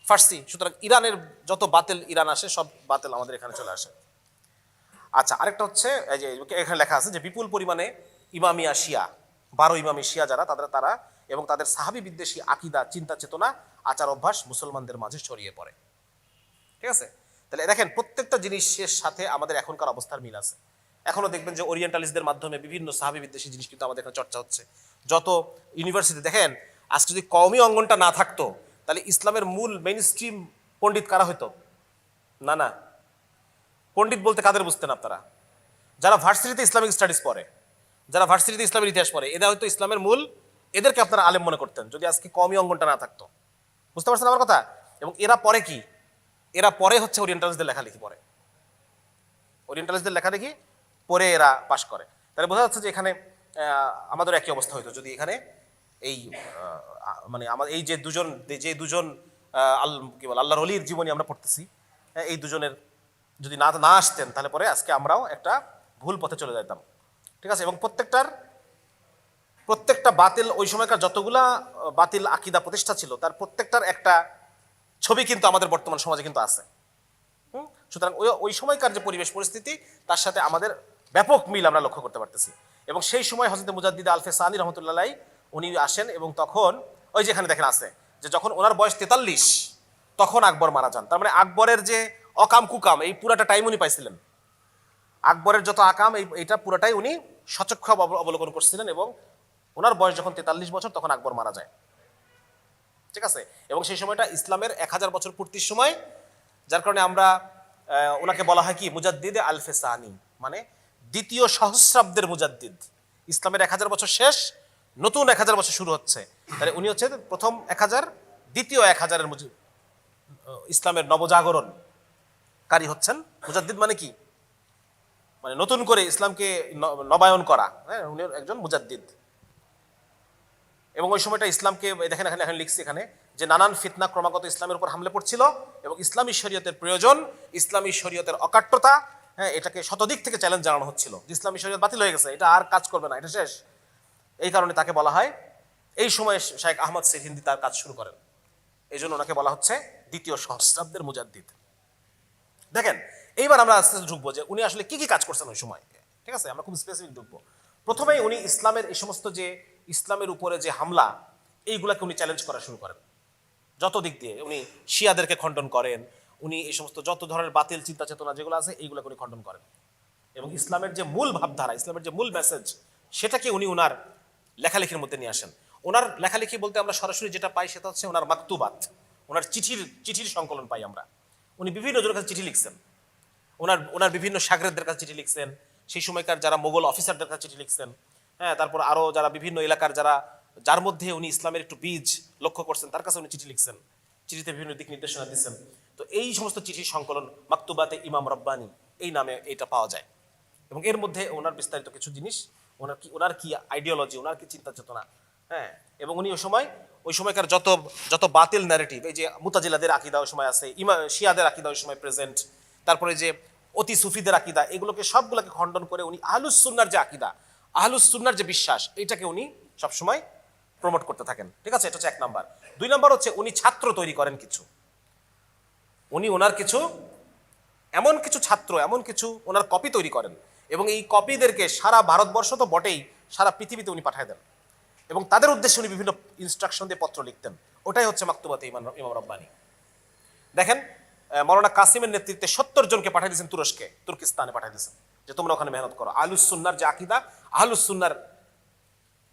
ফার্সি। সুতরাং ইরানের যত বাতিল ইরান আসে, সব বাতিল আমাদের এখানে চলে আসে। আচ্ছা, আরেকটা হচ্ছে এই যে এখানে লেখা আছে যে বিপুল পরিমাণে ইমামিয়া শিয়া, 12 ইমামি শিয়া যারা, তারা এবং তাদের সাহাবী বিদ্বেষী আকিদা, চিন্তা চেতনা, আচার অভ্যাস মুসলমানদের মাঝে ছড়িয়ে পড়ে। ঠিক আছে, তাহলে দেখেন প্রত্যেকটা জিনিসের সাথে আমাদের এখনকার অবস্থার মিল আছে। এখনো দেখবেন যে ওরিয়েন্টালিস্টদের মাধ্যমে বিভিন্ন সাহাবী বিদ্বেষী জিনিস কিন্তু আমাদের এখানে চর্চা হচ্ছে। যত ইউনিভার্সিটি দেখেন, আজকে যদি কওমি অঙ্গনটা না থাকতো, তাহলে ইসলামের মূল মেইন স্ট্রিম পণ্ডিত কারা হইতো? না, পণ্ডিত বলতে কাদের বুঝতেন আপনারা? যারা ভার্সিটিতে ইসলামিক স্টাডিজ পড়ে, যারা ভার্সিটিতে ইসলামের ইতিহাস পড়ে, এরা হয়তো ইসলামের মূল, এদেরকে আপনারা আলেম মনে করতেন যদি আজকে কওমি অঙ্গনটা না থাকতো। বুঝতে পারছেন আমার কথা? এবং এরা পরে কি? এরা পরে হচ্ছে ওরিয়েন্টালিস্টদের লেখালেখি পড়ে, ওরিয়েন্টালিস্টদের লেখালেখি পরে এরা পাশ করে। তাহলে বোঝা যাচ্ছে যে এখানে আমাদের একই অবস্থা হইতো যদি এখানে এই মানে আমাদের এই যে দুজন কি বল আল্লাহর ওলির জীবনী আমরা পড়তেছি, এই দুজনের যদি না আসতেন, তাহলে পরে আজকে আমরাও একটা ভুল পথে চলে যেতাম। ঠিক আছে, এবং প্রত্যেকটা বাতিল, ওই সময়কার যতগুলা বাতিল আকিদা প্রতিষ্ঠা ছিল, তার প্রত্যেকটার একটা ছবি কিন্তু আমাদের বর্তমান সমাজে কিন্তু আছে। সুতরাং ওই সময়কার যে পরিবেশ পরিস্থিতি, তার সাথে আমাদের ব্যাপক মিল আমরা লক্ষ্য করতে পারতেছি। এবং সেই সময় হযরত মুজাদ্দিদ আলফে সানি রহমতুল্লাহ উনি আসেন, এবং তখন ওই যেখানে দেখেন আছে যে যখন ওনার বয়স 43, তখন আকবর মারা যান। তার মানে আকবরের যে অকাম কুকাম, এই পুরাটা টাইম উনি পাইছিলেন। আকবরের যত আকাম, এইটা পুরাটাই উনি সচক্ষে অবলোকন করছিলেন। এবং ওনার বয়স যখন 43 বছর, তখন আকবর মারা যায়। ঠিক আছে, এবং সেই সময়টা ইসলামের 1000 বছর পূর্তির সময়, যার কারণে আমরা ওনাকে বলা হয় কি মুজাদ্দিদ আলফে সানি, মানে দ্বিতীয় সহস্রাব্দের মুজাদ্দিদ। ইসলামের 1000 বছর শেষ, নতুন 1000 বছর শুরু হচ্ছে। তাহলে উনি হচ্ছে প্রথম 1000, দ্বিতীয় 1000-এর ইসলামের নবজাগরণকারী হচ্ছেন মুজাদ্দিদ। মানে কি? মানে নতুন করে ইসলামকে নবায়ন করা। হ্যাঁ, উনি একজন মুজাদ্দিদ। এবং ওই সময়টা ইসলামকে দেখেন, এখানে লিখছি এখানে যে নানান ফিতনা ক্রমাগত ইসলামের উপর হামলে পড়ছিল, এবং ইসলামী শরীয়তের প্রয়োজন, ইসলামী শরীয়তের অকাট্যতা, হ্যাঁ, এটাকে শতদিক থেকে চ্যালেঞ্জ জানানো হচ্ছিল। ইসলামী শরীয়ত বাতিল হয়ে গেছে, এটা আর কাজ করবে না, এটা শেষ। এই কারণে তাকে বলা হয়, এই সময়ে শাইখ আহমদ সিরহিন্দি তার কাজ শুরু করেন। এই জন্য ওনাকে বলা হচ্ছে দ্বিতীয় সহস্রাব্দের মুজাদ্দিদ। দেখেন, এইবার আমরা আস্তে আস্তে ঢুকবো যে উনি আসলে কি কি কাজ করছেন ওই সময়। ঠিক আছে, আমরা খুব স্পেসিফিক ঢুকবো। প্রথমেই উনি ইসলামের এই সমস্ত যে ইসলামের উপরে যে হামলা, এইগুলাকে উনি চ্যালেঞ্জ করা শুরু করেন। যত দিক দিয়ে উনি শিয়াদেরকে খণ্ডন করেন, উনি এই সমস্ত যত ধরনের বাতিল চিন্তা চেতনা যেগুলো আছে, এইগুলোকে উনি খণ্ডন করেন। এবং ইসলামের যে মূল ভাবধারা, ইসলামের যে মূল মেসেজ, সেটাকে উনি ওনার লেখালেখির মধ্যে নিয়ে আসেন। ওনার লেখালেখি বলতে আমরা সরাসরি যেটা পাই, সেটা হচ্ছে ওনার মাকতুবাত, ওনার চিঠির সংকলন পাই আমরা। উনি বিভিন্ন জনের কাছে চিঠি লিখছেন, ওনার বিভিন্ন শাগরেদদের কাছে চিঠি লিখছেন, সেই সময়কার যারা মোগল অফিসারদের কাছে চিঠি লিখছেন, হ্যাঁ, তারপর আরও যারা বিভিন্ন এলাকার যার মধ্যে উনি ইসলামের একটু বীজ লক্ষ্য করছেন তার কাছে উনি চিঠি লিখছেন, চিঠিতে বিভিন্ন দিক নির্দেশনা দিচ্ছেন। তো এই সমস্ত চিঠির সংকলন মাকতুবাতে ইমাম রব্বানি এই নামে এটা পাওয়া যায়। এবং এর মধ্যে ওনার বিস্তারিত কিছু জিনিস, ওনার কি আইডিওলজি, ওনার কি চিন্তা চেতনা, হ্যাঁ, এবং উনি ওই সময়কার যত বাতিল ন্যারেটিভ, এই যে মুতাজিলাদের আকিদা ওই সময় আছে, শিয়াদের আকিদা ওই সময় প্রেজেন্ট, তারপরে যে অতি সুফিদের আকিদা, এগুলোকে সবগুলোকে খণ্ডন করে উনি আহলুস সুন্নাহর যে আকিদা, আহলুস সুন্নাহর যে বিশ্বাস, এটাকে উনি সবসময় প্রমোট করতে থাকেন। ঠিক আছে, এটা হচ্ছে 1 নাম্বার। 2 নাম্বার হচ্ছে উনি ছাত্র তৈরি করেন কিছু। উনি ওনার এমন কিছু ছাত্র, এমন কিছু ওনার কপি তৈরি করেন, এবং এই কপিদেরকে সারা ভারতবর্ষ তো বটেই, সারা পৃথিবীতে উনি পাঠিয়ে দেন, এবং তাদের উদ্দেশ্যে উনি বিভিন্ন ইনস্ট্রাকশন দিয়ে পত্র লিখতেন। ওটাই হচ্ছে মাকতুবাতে ইমাম রব্বানি। দেখেন, মৌলানা কাসিমের নেতৃত্বে 70 জনকে পাঠিয়ে দিয়েছেন তুর্কিস্তানে পাঠিয়ে দিয়েছেন, যে তোমরা ওখানে মেহনত করো, আহলুস সুন্নাহর যে আকিদা, আহলুস সুন্নাহর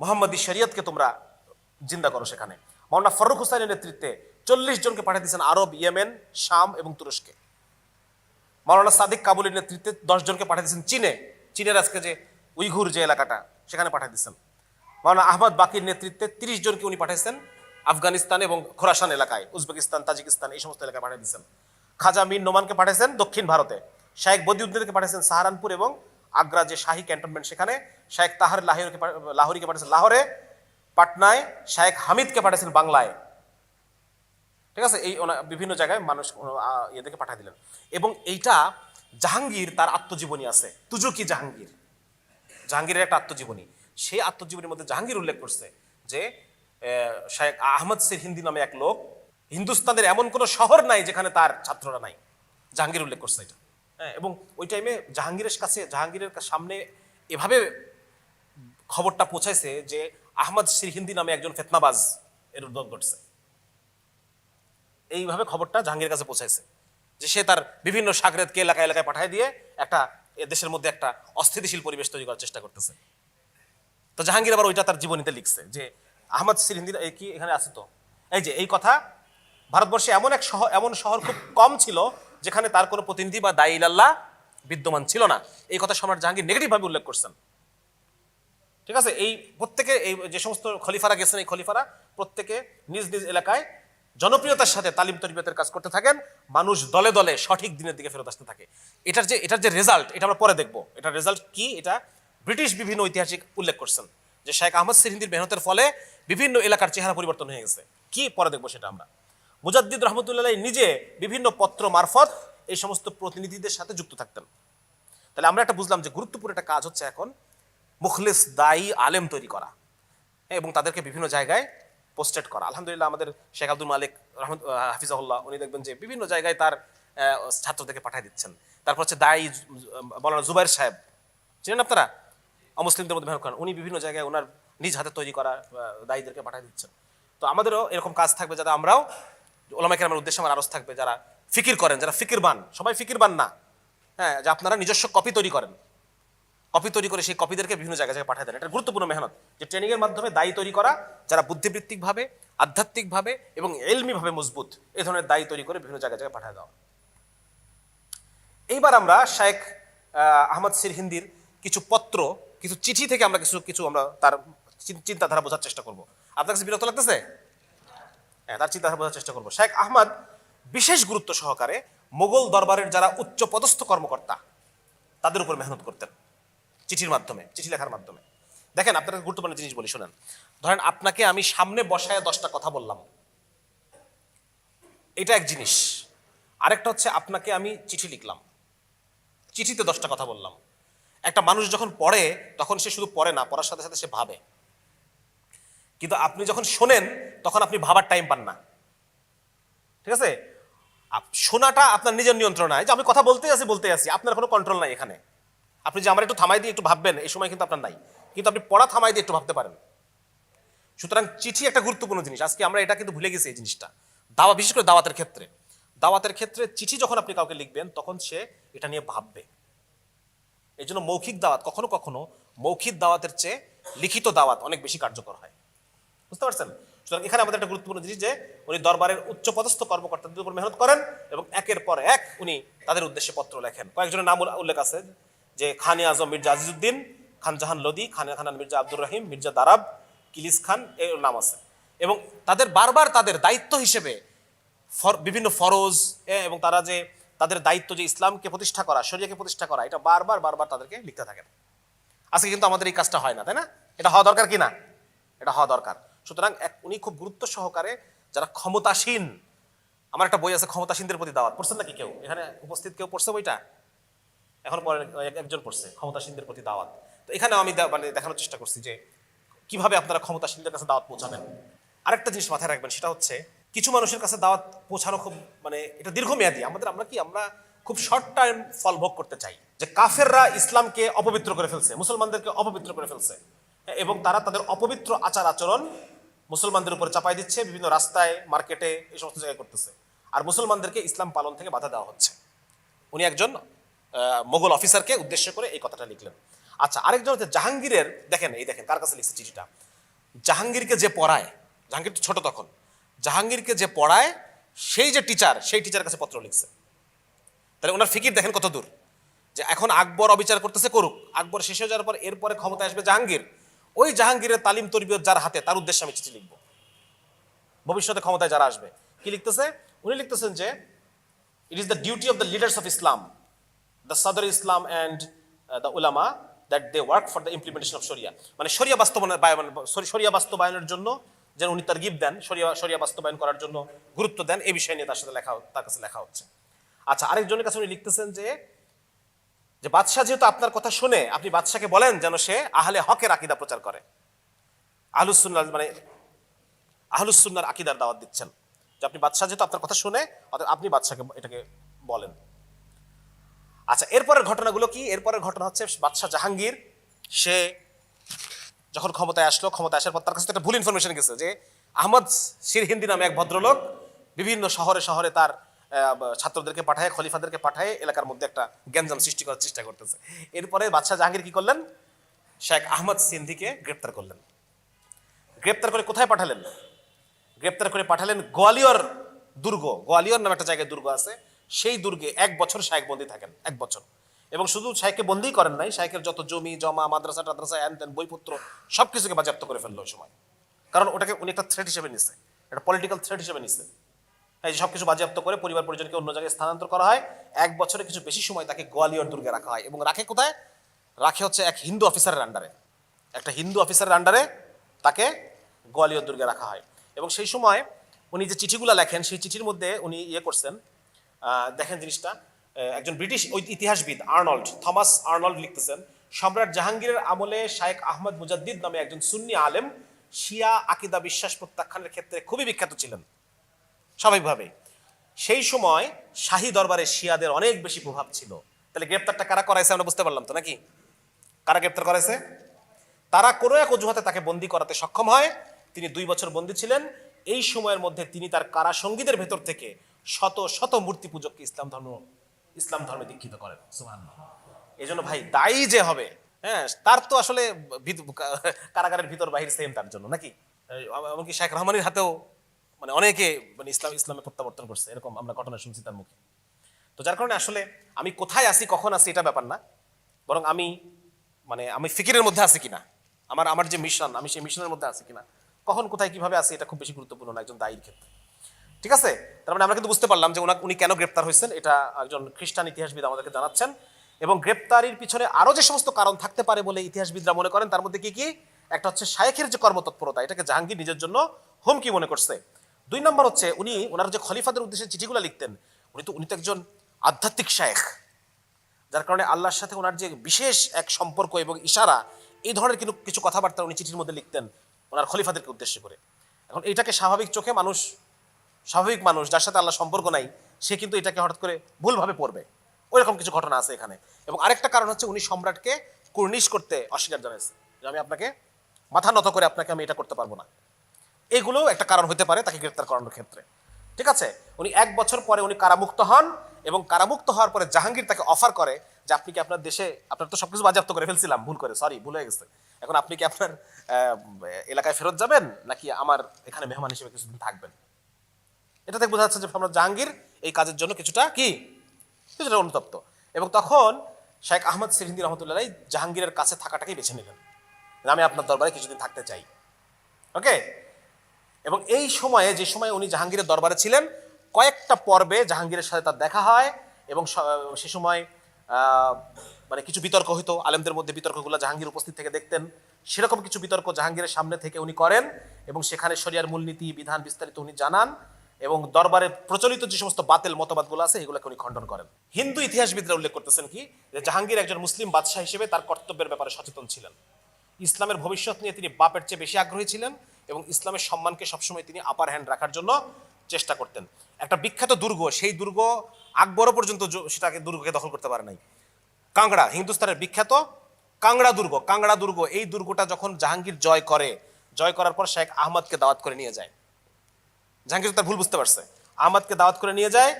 মোহাম্মদী শরিয়তকে তোমরা জিন্দা করো সেখানে। মৌলানা ফররুখ হুসাইনের নেতৃত্বে 40 জনকে পাঠিয়ে দিয়েছেন আরব, ইয়েমেন, শাম এবং তুরস্কে। মৌলানা সাদিক কাবুলের নেতৃত্বে 10 জনকে পাঠিয়ে দিয়েছেন চীনের আজকে যে উইঘুর যে এলাকাটা, সেখানে পাঠিয়ে দিয়েছেন। মৌলানা আহমদ বাকির নেতৃত্বে 30 জনকে উনি পাঠিয়েছেন আফগানিস্তান এবং খোরাসান এলাকায়, উজবেকিস্তান, তাজিকিস্তান এই সমস্ত এলাকায় পাঠিয়ে দিয়েছেন। খাজা মীর নোমানকে পাঠিয়েছেন দক্ষিণ ভারতে, শায়েখ বদিউদ্দিনকে পাঠিয়েছেন সাহারানপুর এবং আগ্রা যে শাহী ক্যান্টনমেন্ট সেখানে, শায়েখ তাহার লাহোরিকে পাঠিয়েছেন লাহোরে, পাটনায় শায়েখ হামিদকে পাঠিয়েছেন বাংলায়। ঠিক আছে, এই বিভিন্ন জায়গায় মানুষ এদেরকে পাঠিয়ে দিলেন। এবং এইটা জাহাঙ্গীর তার আত্মজীবনী আছে, তুজুকি জাহাঙ্গীরের একটা আত্মজীবনী। সেই আত্মজীবনীর মধ্যে জাহাঙ্গীর উল্লেখ করছে যে শায়েখ আহমদ সিরহিন্দি নামে এক লোক, হিন্দুস্তানের এমন কোনো শহর নাই যেখানে তার ছাত্ররা নাই, জাহাঙ্গীর উল্লেখ করছে এটা। হ্যাঁ, এবং ওই টাইমে জাহাঙ্গীরের সামনে এভাবে খবরটা পৌঁছাইছে যে আহমদ সিরহিন্দি নামে একজন ফেতনাবাজ এর উদ্ভব ঘটছে। এইভাবে খবরটা জাহাঙ্গীরের কাছে পৌঁছাইছে যে সে তার বিভিন্ন সাগরেদকে এলাকায় এলাকায় পাঠিয়ে দিয়ে একটা দেশের মধ্যে একটা অস্থিতিশীল পরিবেশ তৈরি করার চেষ্টা করতেছে। তো জাহাঙ্গীর আবার ওইটা তার জীবনীতে লিখছে যে আহমদ সিরহিন্দি কি এখানে আছে, তো এই যে এই কথা, ভারতবর্ষে এমন শহর খুব কম ছিল যেখানে তার কোনো প্রতিনিধি বা দায়ী ইলাল্লাহ বিদ্যমান ছিল না। এই কথা সম্রাট জাহাঙ্গীর নেগেটিভ ভাবে উল্লেখ করছেন। ঠিক আছে, এই প্রত্যেকে, এই যে সমস্ত খলিফারা গেছেন, এই খলিফারা প্রত্যেকে নিজ নিজ এলাকায় জনপ্রিয়তার সাথে তালিম তরবিয়তের কাজ করতে থাকেন, মানুষ দলে দলে সঠিক দিনের দিকে ফেরত আসতে থাকে। এটার যে রেজাল্ট, এটা আমরা পরে দেখবো, এটার রেজাল্ট কি, এটা ব্রিটিশ বিভিন্ন ঐতিহাসিক উল্লেখ করছেন যে শেখ আহমদ সিরহিন্দির মেহনতের ফলে বিভিন্ন এলাকার চেহারা পরিবর্তন হয়ে গেছে। কি পরে দেখবো সেটা আমরা। মুজাদ্দিদ রহমতুল্লাহ নিজে বিভিন্ন পত্র মারফত এই সমস্ত প্রতিনিধিদের সাথে যুক্ত থাকতেন। তাহলে আমরা একটা বুঝলাম যে গুরুত্বপূর্ণ একটা কাজ হচ্ছে এখন মুখলিস দায়ী আলেম তৈরি করা, এবং তাদেরকে বিভিন্ন জায়গায় পোস্টেড করা। আলহামদুলিল্লাহ আমাদের শেখ আব্দুল মালিক হাফিজাহুল্লাহ, উনি দেখবেন যে বিভিন্ন জায়গায় তার ছাত্রদেরকে পাঠিয়ে দিচ্ছেন। তারপর হচ্ছে দায়ী মৌলানা জুবাইর সাহেব, চিনেন আপনারা, অমুসলিমদের মধ্যে মেহনত করেন, উনি বিভিন্ন জায়গায় ওনার নিজ হাতে তৈরি করা দায়ীদেরকে পাঠিয়ে দিচ্ছেন। তো আমাদেরও এরকম কাজ থাকবে, যাতে আমরাও ওলামায়ে কেরামের উদ্দেশ্যে আমার আরজ থাকবে, যারা ফিকির করেন, যারা ফিকিরবান, সবাই ফিকিরবান না, হ্যাঁ, যে আপনারা নিজস্ব কপি তৈরি করেন, কপি তৈরি করে সেই কপিদেরকে বিভিন্ন জায়গায় জায়গায় পাঠিয়ে দেন। এটা গুরুত্বপূর্ণ মেহনত, যে ট্রেনিং এর মাধ্যমে দায়ী তৈরি করা, যারা বুদ্ধিবৃত্তিকভাবে, আধ্যাত্মিকভাবে এবং এলমিভাবে মজবুত, এই ধরনের দায়ী তৈরি করে বিভিন্ন জায়গায় জায়গায় পাঠিয়ে দেওয়া। এইবার আমরা শেখ আহমদ সিরহিন্দির কিছু পত্র, কিছু চিঠি থেকে আমরা কিছু আমরা তার চিন্তাধারা বোঝার চেষ্টা করব। আপনার কাছে বিরক্ত লাগতেছে? হ্যাঁ, তার চিন্তাধারা বোঝার চেষ্টা করবো। শেখ আহমদ বিশেষ গুরুত্ব সহকারে মোগল দরবারের যারা উচ্চ পদস্থ কর্মকর্তা তাদের উপর মেহনত করতেন চিঠির মাধ্যমে, চিঠি লেখার মাধ্যমে। দেখেন, আপনাকে গুরুত্বপূর্ণ জিনিস বলি, শোনেন। ধরেন আপনাকে আমি সামনে বসায় 10টা কথা বললাম, এটা এক জিনিস। আরেকটা হচ্ছে আপনাকে আমি চিঠি লিখলাম, চিঠিতে 10টা কথা বললাম। একটা মানুষ যখন পড়ে তখন সে শুধু পড়ে না, পড়ার সাথে সাথে সে ভাবে। কিন্তু আপনি যখন শোনেন তখন আপনি ভাবার টাইম পান না। ঠিক আছে, শোনাটা আপনার নিজের নিয়ন্ত্রণ নাই, যে আমি কথা বলতে আছি, আপনার কোনো কন্ট্রোল নাই এখানে। আপনি যে আমার একটু থামাই দিয়ে একটু ভাববেন, এই সময় কিন্তু আপনার নাই, কিন্তু আপনি পড়া থামাই দিয়ে একটু ভাবতে পারেন। সুতরাং চিঠি একটা গুরুত্বপূর্ণ জিনিস। আজকে আমরা এটা কিন্তু ভুলে গেছি এই জিনিসটা। বিশেষ করে দাওয়াতের ক্ষেত্রে চিঠি যখন আপনি কাউকে লিখবেন তখন সে এটা নিয়ে ভাববে। এই জন্য মৌখিক দাওয়াত, কখনো কখনো মৌখিক দাওয়াতের চেয়ে লিখিত দাওয়াত অনেক বেশি কার্যকর হয়। বুঝতে পারছেন? সুতরাং এখানে আমাদের একটা গুরুত্বপূর্ণ জিনিস যে উনি দরবারের উচ্চপদস্থ কর্মকর্তাদের উপর মেহনত করেন এবং একের পর এক উনি তাদের উদ্দেশ্যে পত্র লেখেন। কয়েকজনের নাম উল্লেখ আছে, যে খান আজম মির্জা আজিজউদ্দিন, খান জাহান লোদি, খান মির্জা আব্দুর রহিম, মির্জা দারাব, কিলিস খান, এর নাম আছে। এবং তাদের বারবার তাদের দায়িত্ব হিসেবে বিভিন্ন ফরজ এবং তারা যে তাদের দায়িত্ব যে ইসলামকে প্রতিষ্ঠা করা, শরিয়াকে প্রতিষ্ঠা করা, এটা বারবার বারবার তাদেরকে লিখতে থাকেন। আজকে কিন্তু আমাদের এই কাজটা হয় না, তাই না? এটা হওয়া দরকার কি না? এটা হওয়া দরকার। সুতরাং উনি খুব গুরুত্ব সহকারে যারা ক্ষমতাসীন, আমার একটা বই আছে ক্ষমতাসীনদের প্রতি দাওয়াত, পড়ছেন নাকি কেউ এখানে উপস্থিত? কেউ পড়ছে বইটা? এখন পরে একজন পড়ছে, ক্ষমতাসীনদের প্রতি দাওয়াত। তো এখানে আমি মানে দেখানোর চেষ্টা করছি যে কিভাবে আপনারা ক্ষমতাসীনদের কাছে দাওয়াত পৌঁছাবেন। আরেকটা জিনিস মাথায় রাখবেন, সেটা হচ্ছে কিছু মানুষের কাছে দাওয়াত পৌঁছানো খুব মানে এটা দীর্ঘমেয়াদী। আমরা খুব শর্ট টাইম ফল ভোগ করতে চাই। যে কাফেররা ইসলামকে অপবিত্র করে ফেলছে, মুসলমানদেরকে অপবিত্র করে ফেলছে, এবং তারা তাদের অপবিত্র আচার আচরণ মুসলমানদের উপরে চাপাই দিচ্ছে, বিভিন্ন রাস্তায়, মার্কেটে, এই সমস্ত জায়গায় করতেছে। আর মুসলমানদেরকে ইসলাম পালন থেকে বাধা দেওয়া হচ্ছে। উনি একজন মোগল অফিসারকে উদ্দেশ্য করে এই কথাটা লিখলেন। আচ্ছা, আরেকজন হচ্ছে জাহাঙ্গীরের, দেখেন এই দেখেন কার কাছে লিখছে চিঠিটা। জাহাঙ্গীরকে যে পড়ায়, জাহাঙ্গীর তো ছোট তখন, জাহাঙ্গীরকে যে পড়ায় সেই যে টিচার, সেই টিচারের কাছে পত্র লিখছে। তাহলে ওনার ফিকির দেখেন কত দূর, যে এখন আকবর অবিচার করতেছে, করুক, আকবর শেষ হয়ে যাওয়ার পর এরপরে ক্ষমতায় আসবে জাহাঙ্গীর, ওই জাহাঙ্গীরের তালিম তরবিয়ত যার হাতে, তার উদ্দেশ্যে আমি চিঠি লিখবো। ভবিষ্যতে ক্ষমতায় যারা আসবে কি লিখতেছে, উনি লিখতেছেন যে it is the duty of the leaders of Islam, the সাদর ইসলাম অ্যান্ড দ্য উলামা that they work for the implementation of শরিয়া। মানে শরিয়া শরিয়া বাস্তবায়নের জন্য যেন উনি তার গিফট দেন, শরিয়া বাস্তবায়ন করার জন্য গুরুত্ব দেন, এই বিষয় নিয়ে তার কাছে লেখা হচ্ছে। আচ্ছা, আরেকজনের কাছে উনি লিখতেছেন যে বাদশাহ যেহেতু আপনার কথা শুনে, আপনি বাদশাকে বলেন যেন সে আহলে হকের আকীদা প্রচার করে। আহলুস সুন্নাহ মানে আহলুস সুন্নাহর আকীদার দাওয়াত দিচ্ছেন, যে আপনি বাদশাহ যেহেতু আপনার কথা শুনে, অতএব আপনি বাদশাকে এটাকে বলেন। আচ্ছা, এরপরের ঘটনাগুলো কি? এরপরের ঘটনা হচ্ছে বাদশাহ জাহাঙ্গীর সে যখন ক্ষমতায় আসলো, ক্ষমতায় আসার পর তার কাছে একটা ভুল ইনফরমেশন গেছে যে আহমদ সিরহিন্দি নামে এক ভদ্রলোক বিভিন্ন শহরে শহরে তার ছাত্রদেরকে পাঠায়, খলিফাদেরকে পাঠায়, এলাকার মধ্যে একটা গ্যাঞ্জাম সৃষ্টি করার চেষ্টা করতেছে। এরপরে বাদশাহ জাহাঙ্গীর কি করলেন? শেখ আহমদ সিন্ধিকে গ্রেপ্তার করলেন। গ্রেপ্তার করে কোথায় পাঠালেন? গ্রেপ্তার করে পাঠালেন গোয়ালিয়র দুর্গ। গোয়ালিয়র নামে একটা জায়গায় দুর্গ আছে, সেই দুর্গে 1 বছর শায়েখ বন্দী থাকেন, 1 বছর। এবং শুধু শায়েখকে বন্দী করেন নাই, শায়েখের যত জমি জমা, মাদ্রাসা টাদ্রাসা, হ্যান ত্যান, বইপত্র সবকিছুকে বাজেয়াপ্ত করে ফেললো ওই সময়। কারণ ওটাকে উনি একটা থ্রেট হিসেবে নিচ্ছে, একটা পলিটিক্যাল থ্রেট হিসেবে নিচ্ছে। এই সবকিছু বাজেয়াপ্ত করে পরিবার পরিজনকে অন্য জায়গায় স্থানান্তর করা হয়। 1 বছরে কিছু বেশি সময় তাকে গোয়ালিয়র দুর্গে রাখা হয়। এবং রাখে কোথায়? রাখে হচ্ছে এক হিন্দু অফিসারের আন্ডারে, একটা হিন্দু অফিসারের আন্ডারে তাকে গোয়ালিয়র দুর্গে রাখা হয়। এবং সেই সময় উনি যে চিঠিগুলো লেখেন, সেই চিঠির মধ্যে উনি করছেন, দেখেন জিনিসটা, একজন ব্রিটিশ ইতিহাসবিদ থমাস আর্নল্ড লিখতেছেন, সম্রাট জাহাঙ্গীরের আমলে শায়েখ আহমদ মুজাদ্দিদ নামে একজন সুন্নি আলেম শিয়া আকীদা বিশ্বাস প্রত্যাখ্যানের ক্ষেত্রে খুবই বিখ্যাত ছিলেন। স্বাভাবিকভাবে সেই সময় শাহী দরবারে শিয়াদের অনেক বেশি প্রভাব ছিল। তাহলে গ্রেপ্তারটা কারা করাইছে আমরা বুঝতে পারলাম তো নাকি? কারা গ্রেপ্তার করাইছে? তারা কোনো এক অজুহাতে তাকে বন্দী করাতে সক্ষম হয়। তিনি 2 বছর বন্দী ছিলেন। এই সময়ের মধ্যে তিনি তার কারা সঙ্গীদের ভেতর থেকে শত শত মূর্তি পূজককে ইসলাম ধর্মে দীক্ষিত করেন। সুবহানাল্লাহ। এই জন্য ভাই দায়ী যে হবে, হ্যাঁ, তার তো আসলে কারাগারের ভিতর বাহির সেম তার জন্য নাকি? এমনকি শেখ রহমানের হাতেও মানে অনেকে মানে ইসলামে প্রত্যাবর্তন করছে, এরকম আমরা ঘটনা শুনছি তার মুখে। তো যার কারণে আসলে আমি কোথায় আসি, কখন আসি, এটা ব্যাপার না, বরং আমি ফিকিরের মধ্যে আছি কিনা, আমার যে মিশন, আমি সেই মিশনের মধ্যে আছি কিনা, কখন কোথায় কিভাবে আছি, এটা খুব বেশি গুরুত্বপূর্ণ না একজন দায়ীর ক্ষেত্রে। ঠিক আছে? তার মানে আমরা কিন্তু বুঝতে পারলাম যে উনি কেন গ্রেপ্তার হয়েছেন, এটা একজন খ্রিস্টান ইতিহাসবিদ আমাদেরকে জানাচ্ছেন। এবং গ্রেপ্তারির পিছনে আরো যে সমস্ত কারণ থাকতে পারে বলে ইতিহাসবিদরা মনে করেন, তার মধ্যে কি কি? একটা হচ্ছে শায়েখের যে কর্মতৎপরতা, এটাকে জাহাঙ্গীর নিজের জন্য হুমকি মনে করছে। 2 নম্বর হচ্ছে ওনার যে খলিফাদের উদ্দেশ্যে চিঠিগুলো লিখতেন, উনি তো একজন আধ্যাত্মিক শায়েখ, যার কারণে আল্লাহর সাথে ওনার যে বিশেষ এক সম্পর্ক এবং ইশারা, এই ধরনের কিছু কথাবার্তা উনি চিঠির মধ্যে লিখতেন ওনার খলিফাদেরকে উদ্দেশ্য করে। এখন এটাকে স্বাভাবিক মানুষ যার সাথে আল্লাহ সম্পর্ক নাই, সে কিন্তু এটাকে হঠাৎ করে ভুলভাবে পড়বে। ওইরকম কিছু ঘটনা আছে এখানে। এবং আরেকটা কারণ হচ্ছে উনি সম্রাটকে কুর্নিশ করতে অস্বীকার জানাইছে, যে আমি আপনাকে মাথা নত করে আপনাকে আমি এটা করতে পারবো না। এগুলো একটা কারণ হতে পারে তাকে গ্রেপ্তার করানোর ক্ষেত্রে। ঠিক আছে? উনি 1 বছর পরে উনি কারামুক্ত হন, এবং কারামুক্ত হওয়ার পরে জাহাঙ্গীর তাকে অফার করে যে আপনি কি আপনার দেশে, আপনার তো সবকিছু বাজেয়াপ্ত করে ফেলছিলাম ভুল হয়ে গেছে, এখন আপনি কি আপনার এলাকায় ফেরত যাবেন, নাকি আমার এখানে মেহমান হিসেবে কিছুদিন থাকবেন? এটা থেকে বোঝা যাচ্ছে যে সম্রাট জাহাঙ্গীর এই কাজের জন্য কিছুটা অনুতপ্ত। এবং তখন শেখ আহমদ সিরহিন্দি রহমতুল্লাহ জাহাঙ্গীরের কাছে থাকাটাকেই বেছে নিলেন, আমি আপনার দরবারে কিছুদিন থাকতে চাই। ওকে। এবং এই সময়ে, যে সময় উনি জাহাঙ্গীরের দরবারে ছিলেন, কয়েকটা পর্বে জাহাঙ্গীরের সাথে তার দেখা হয় এবং সে সময় মানে কিছু বিতর্ক হইতো, আলেমদের মধ্যে বিতর্কগুলো জাহাঙ্গীর উপস্থিত থেকে দেখতেন। সেরকম কিছু বিতর্ক জাহাঙ্গীরের সামনে থেকে উনি করেন এবং সেখানে শরিয়ার মূলনীতি বিধান বিস্তারিত উনি জানান এবং দরবারে প্রচলিত যে সমস্ত বাতিল মতবাদগুলো আছে এগুলোকে উনি খণ্ডন করেন। হিন্দু ইতিহাসবিদরা উল্লেখ করতেছেন কি, যে জাহাঙ্গীর একজন মুসলিম বাদশাহ হিসেবে তার কর্তব্যের ব্যাপারে সচেতন ছিলেন। ইসলামের ভবিষ্যৎ নিয়ে তিনি বাপের চেয়ে বেশি আগ্রহী ছিলেন এবং ইসলামের সম্মানকে সবসময় তিনি আপার হ্যান্ড রাখার জন্য চেষ্টা করতেন। একটা বিখ্যাত দুর্গ, সেই দুর্গ আকবরও পর্যন্ত সেটাকে দুর্গকে দখল করতে পারে নাই। কাংড়া, হিন্দুস্তানের বিখ্যাত কাংড়া দুর্গ। কাংড়া দুর্গ, এই দুর্গটা যখন জাহাঙ্গীর জয় করার পর শেখ আহমদকে দাওয়াত করে নিয়ে যায়। জাহাঙ্গীর তার ভুল বুঝতে পারছে, আহমদকে দাওয়াত করে নিয়ে যায়।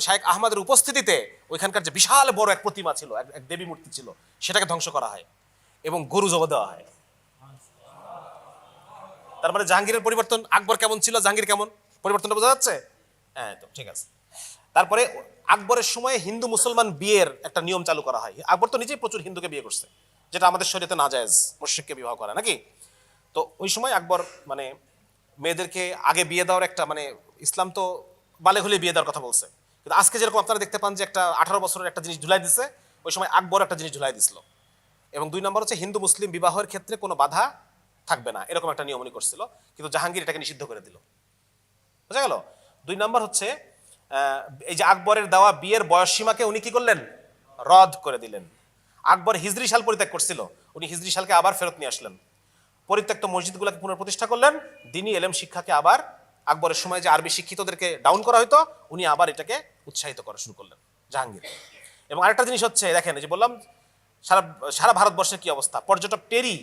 শেখ আহমদের উপস্থিতিতে ওইখানকার যে বিশাল বড় এক প্রতিমা ছিল, এক দেবী মূর্তি ছিল, সেটাকে ধ্বংস করা হয় এবং গরু জবাই দেওয়া হয়। তার মানে জাহাঙ্গীরের পরিবর্তন, আকবর কেমন ছিল, জাহাঙ্গীর কেমন, পরিবর্তনটা বোঝা যাচ্ছে? হ্যাঁ, তো ঠিক আছে। তারপরে আকবরের সময় হিন্দু মুসলমান বিয়ের একটা নিয়ম চালু করা হয়। আকবর তো নিজেই প্রচুর হিন্দুকে বিয়ে করছে, যেটা আমাদের শরীয়তে নাজায়েজ, মুশরিককে বিবাহ করা, নাকি? তো ওই সময় আকবর মানে মেয়েদেরকে আগে বিয়ে দেওয়ার একটা, মানে ইসলাম তো বালেগ হলে বিয়ে দেওয়ার কথা বলছে, কিন্তু আজকে যেরকম আপনারা দেখতে পান যে একটা 18 বছরের একটা জিনিস ঝুলাই দিছে, ওই সময় আকবর একটা জিনিস ঝুলাই দিছিল। এবং 2 নম্বর হচ্ছে হিন্দু মুসলিম বিবাহের ক্ষেত্রে কোনো বাধা থাকবে না, এরকম একটা নিয়ম উনি করছিল, কিন্তু জাহাঙ্গীর এটাকে নিষিদ্ধ করে দিল। বুঝা গেল? 2 নম্বর হচ্ছে এই যে আকবরের দেওয়া বিয়ের বয়সসীমাকে উনি কি করলেন? রদ করে দিলেন। আকবর হিজরি সাল পরিত্যাগ করছিল, উনি হিজরি সালকে আবার ফেরত নিয়ে আসলেন। পরিত্যক্ত মসজিদগুলোকে পুনঃপ্রতিষ্ঠা করলেন। দ্বীনি এলেম শিক্ষাকে আবার, আকবরের সময় যে আরবি শিক্ষিতদেরকে ডাউন করা হতো, উনি আবার এটাকে উৎসাহিত করা শুরু করলেন জাহাঙ্গীর। এবং আরেকটা জিনিস হচ্ছে, দেখেন যে বললাম সারা ভারতবর্ষের কি অবস্থা। পর্যটক টেরি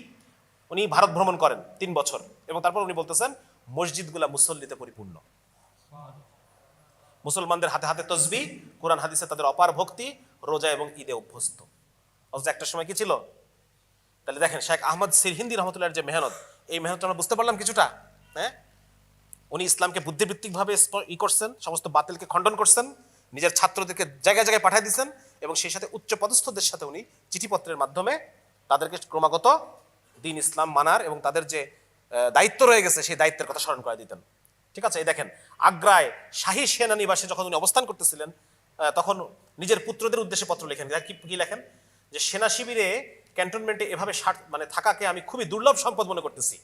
উনি ভারত ভ্রমণ করেন 3 বছর এবং তারপর উনি বলতেছেন মসজিদগুলা মুসল্লিতে পরিপূর্ণ, মুসলমানদের হাতে হাতে তসবিহ, কোরআন হাদিসে তাদের অপার ভক্তি, রোজা এবং ঈদে অভ্যস্ত। অথচ একটা সময় কি ছিল? তাহলে দেখেন শেখ আহমদ সিরহিন্দি রহমতুল্লাহর যে মেহনত, এই মেহনত আমরা বুঝতে পারলাম কিছুটা। হ্যাঁ, উনি ইসলামকে বুদ্ধিবৃত্তিকভাবে করছেন, সমস্ত বাতিলকে খণ্ডন করছেন, নিজের ছাত্রদেরকে জায়গায় জায়গায় পাঠিয়ে দিচ্ছেন এবং সেই সাথে উচ্চ পদস্থদের সাথে উনি চিঠিপত্রের মাধ্যমে তাদেরকে ক্রমাগত দ্বীন ইসলাম মানার এবং তাদের যে দায়িত্ব রয়ে গেছে সেই দায়িত্বের কথা স্মরণ করে দিতেন। ঠিক আছে? এই দেখেন আগ্রায় শাহী সেনানিবাসে যখন উনি অবস্থান করতেছিলেন, তখন নিজের পুত্রদের উদ্দেশ্যে পত্র লেখেন। কি লেখেন? যে সেনা শিবিরে ক্যান্টনমেন্টে এভাবে মানে থাকাকে আমি খুবই দুর্লভ সম্পদ মনে করতেছি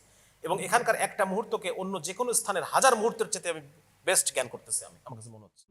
এবং এখানকার একটা মুহূর্তকে অন্য যে কোনো স্থানের 1000 মুহূর্তের চেয়ে আমি বেস্ট জ্ঞান করতেছি, আমার কাছে মনে হচ্ছে।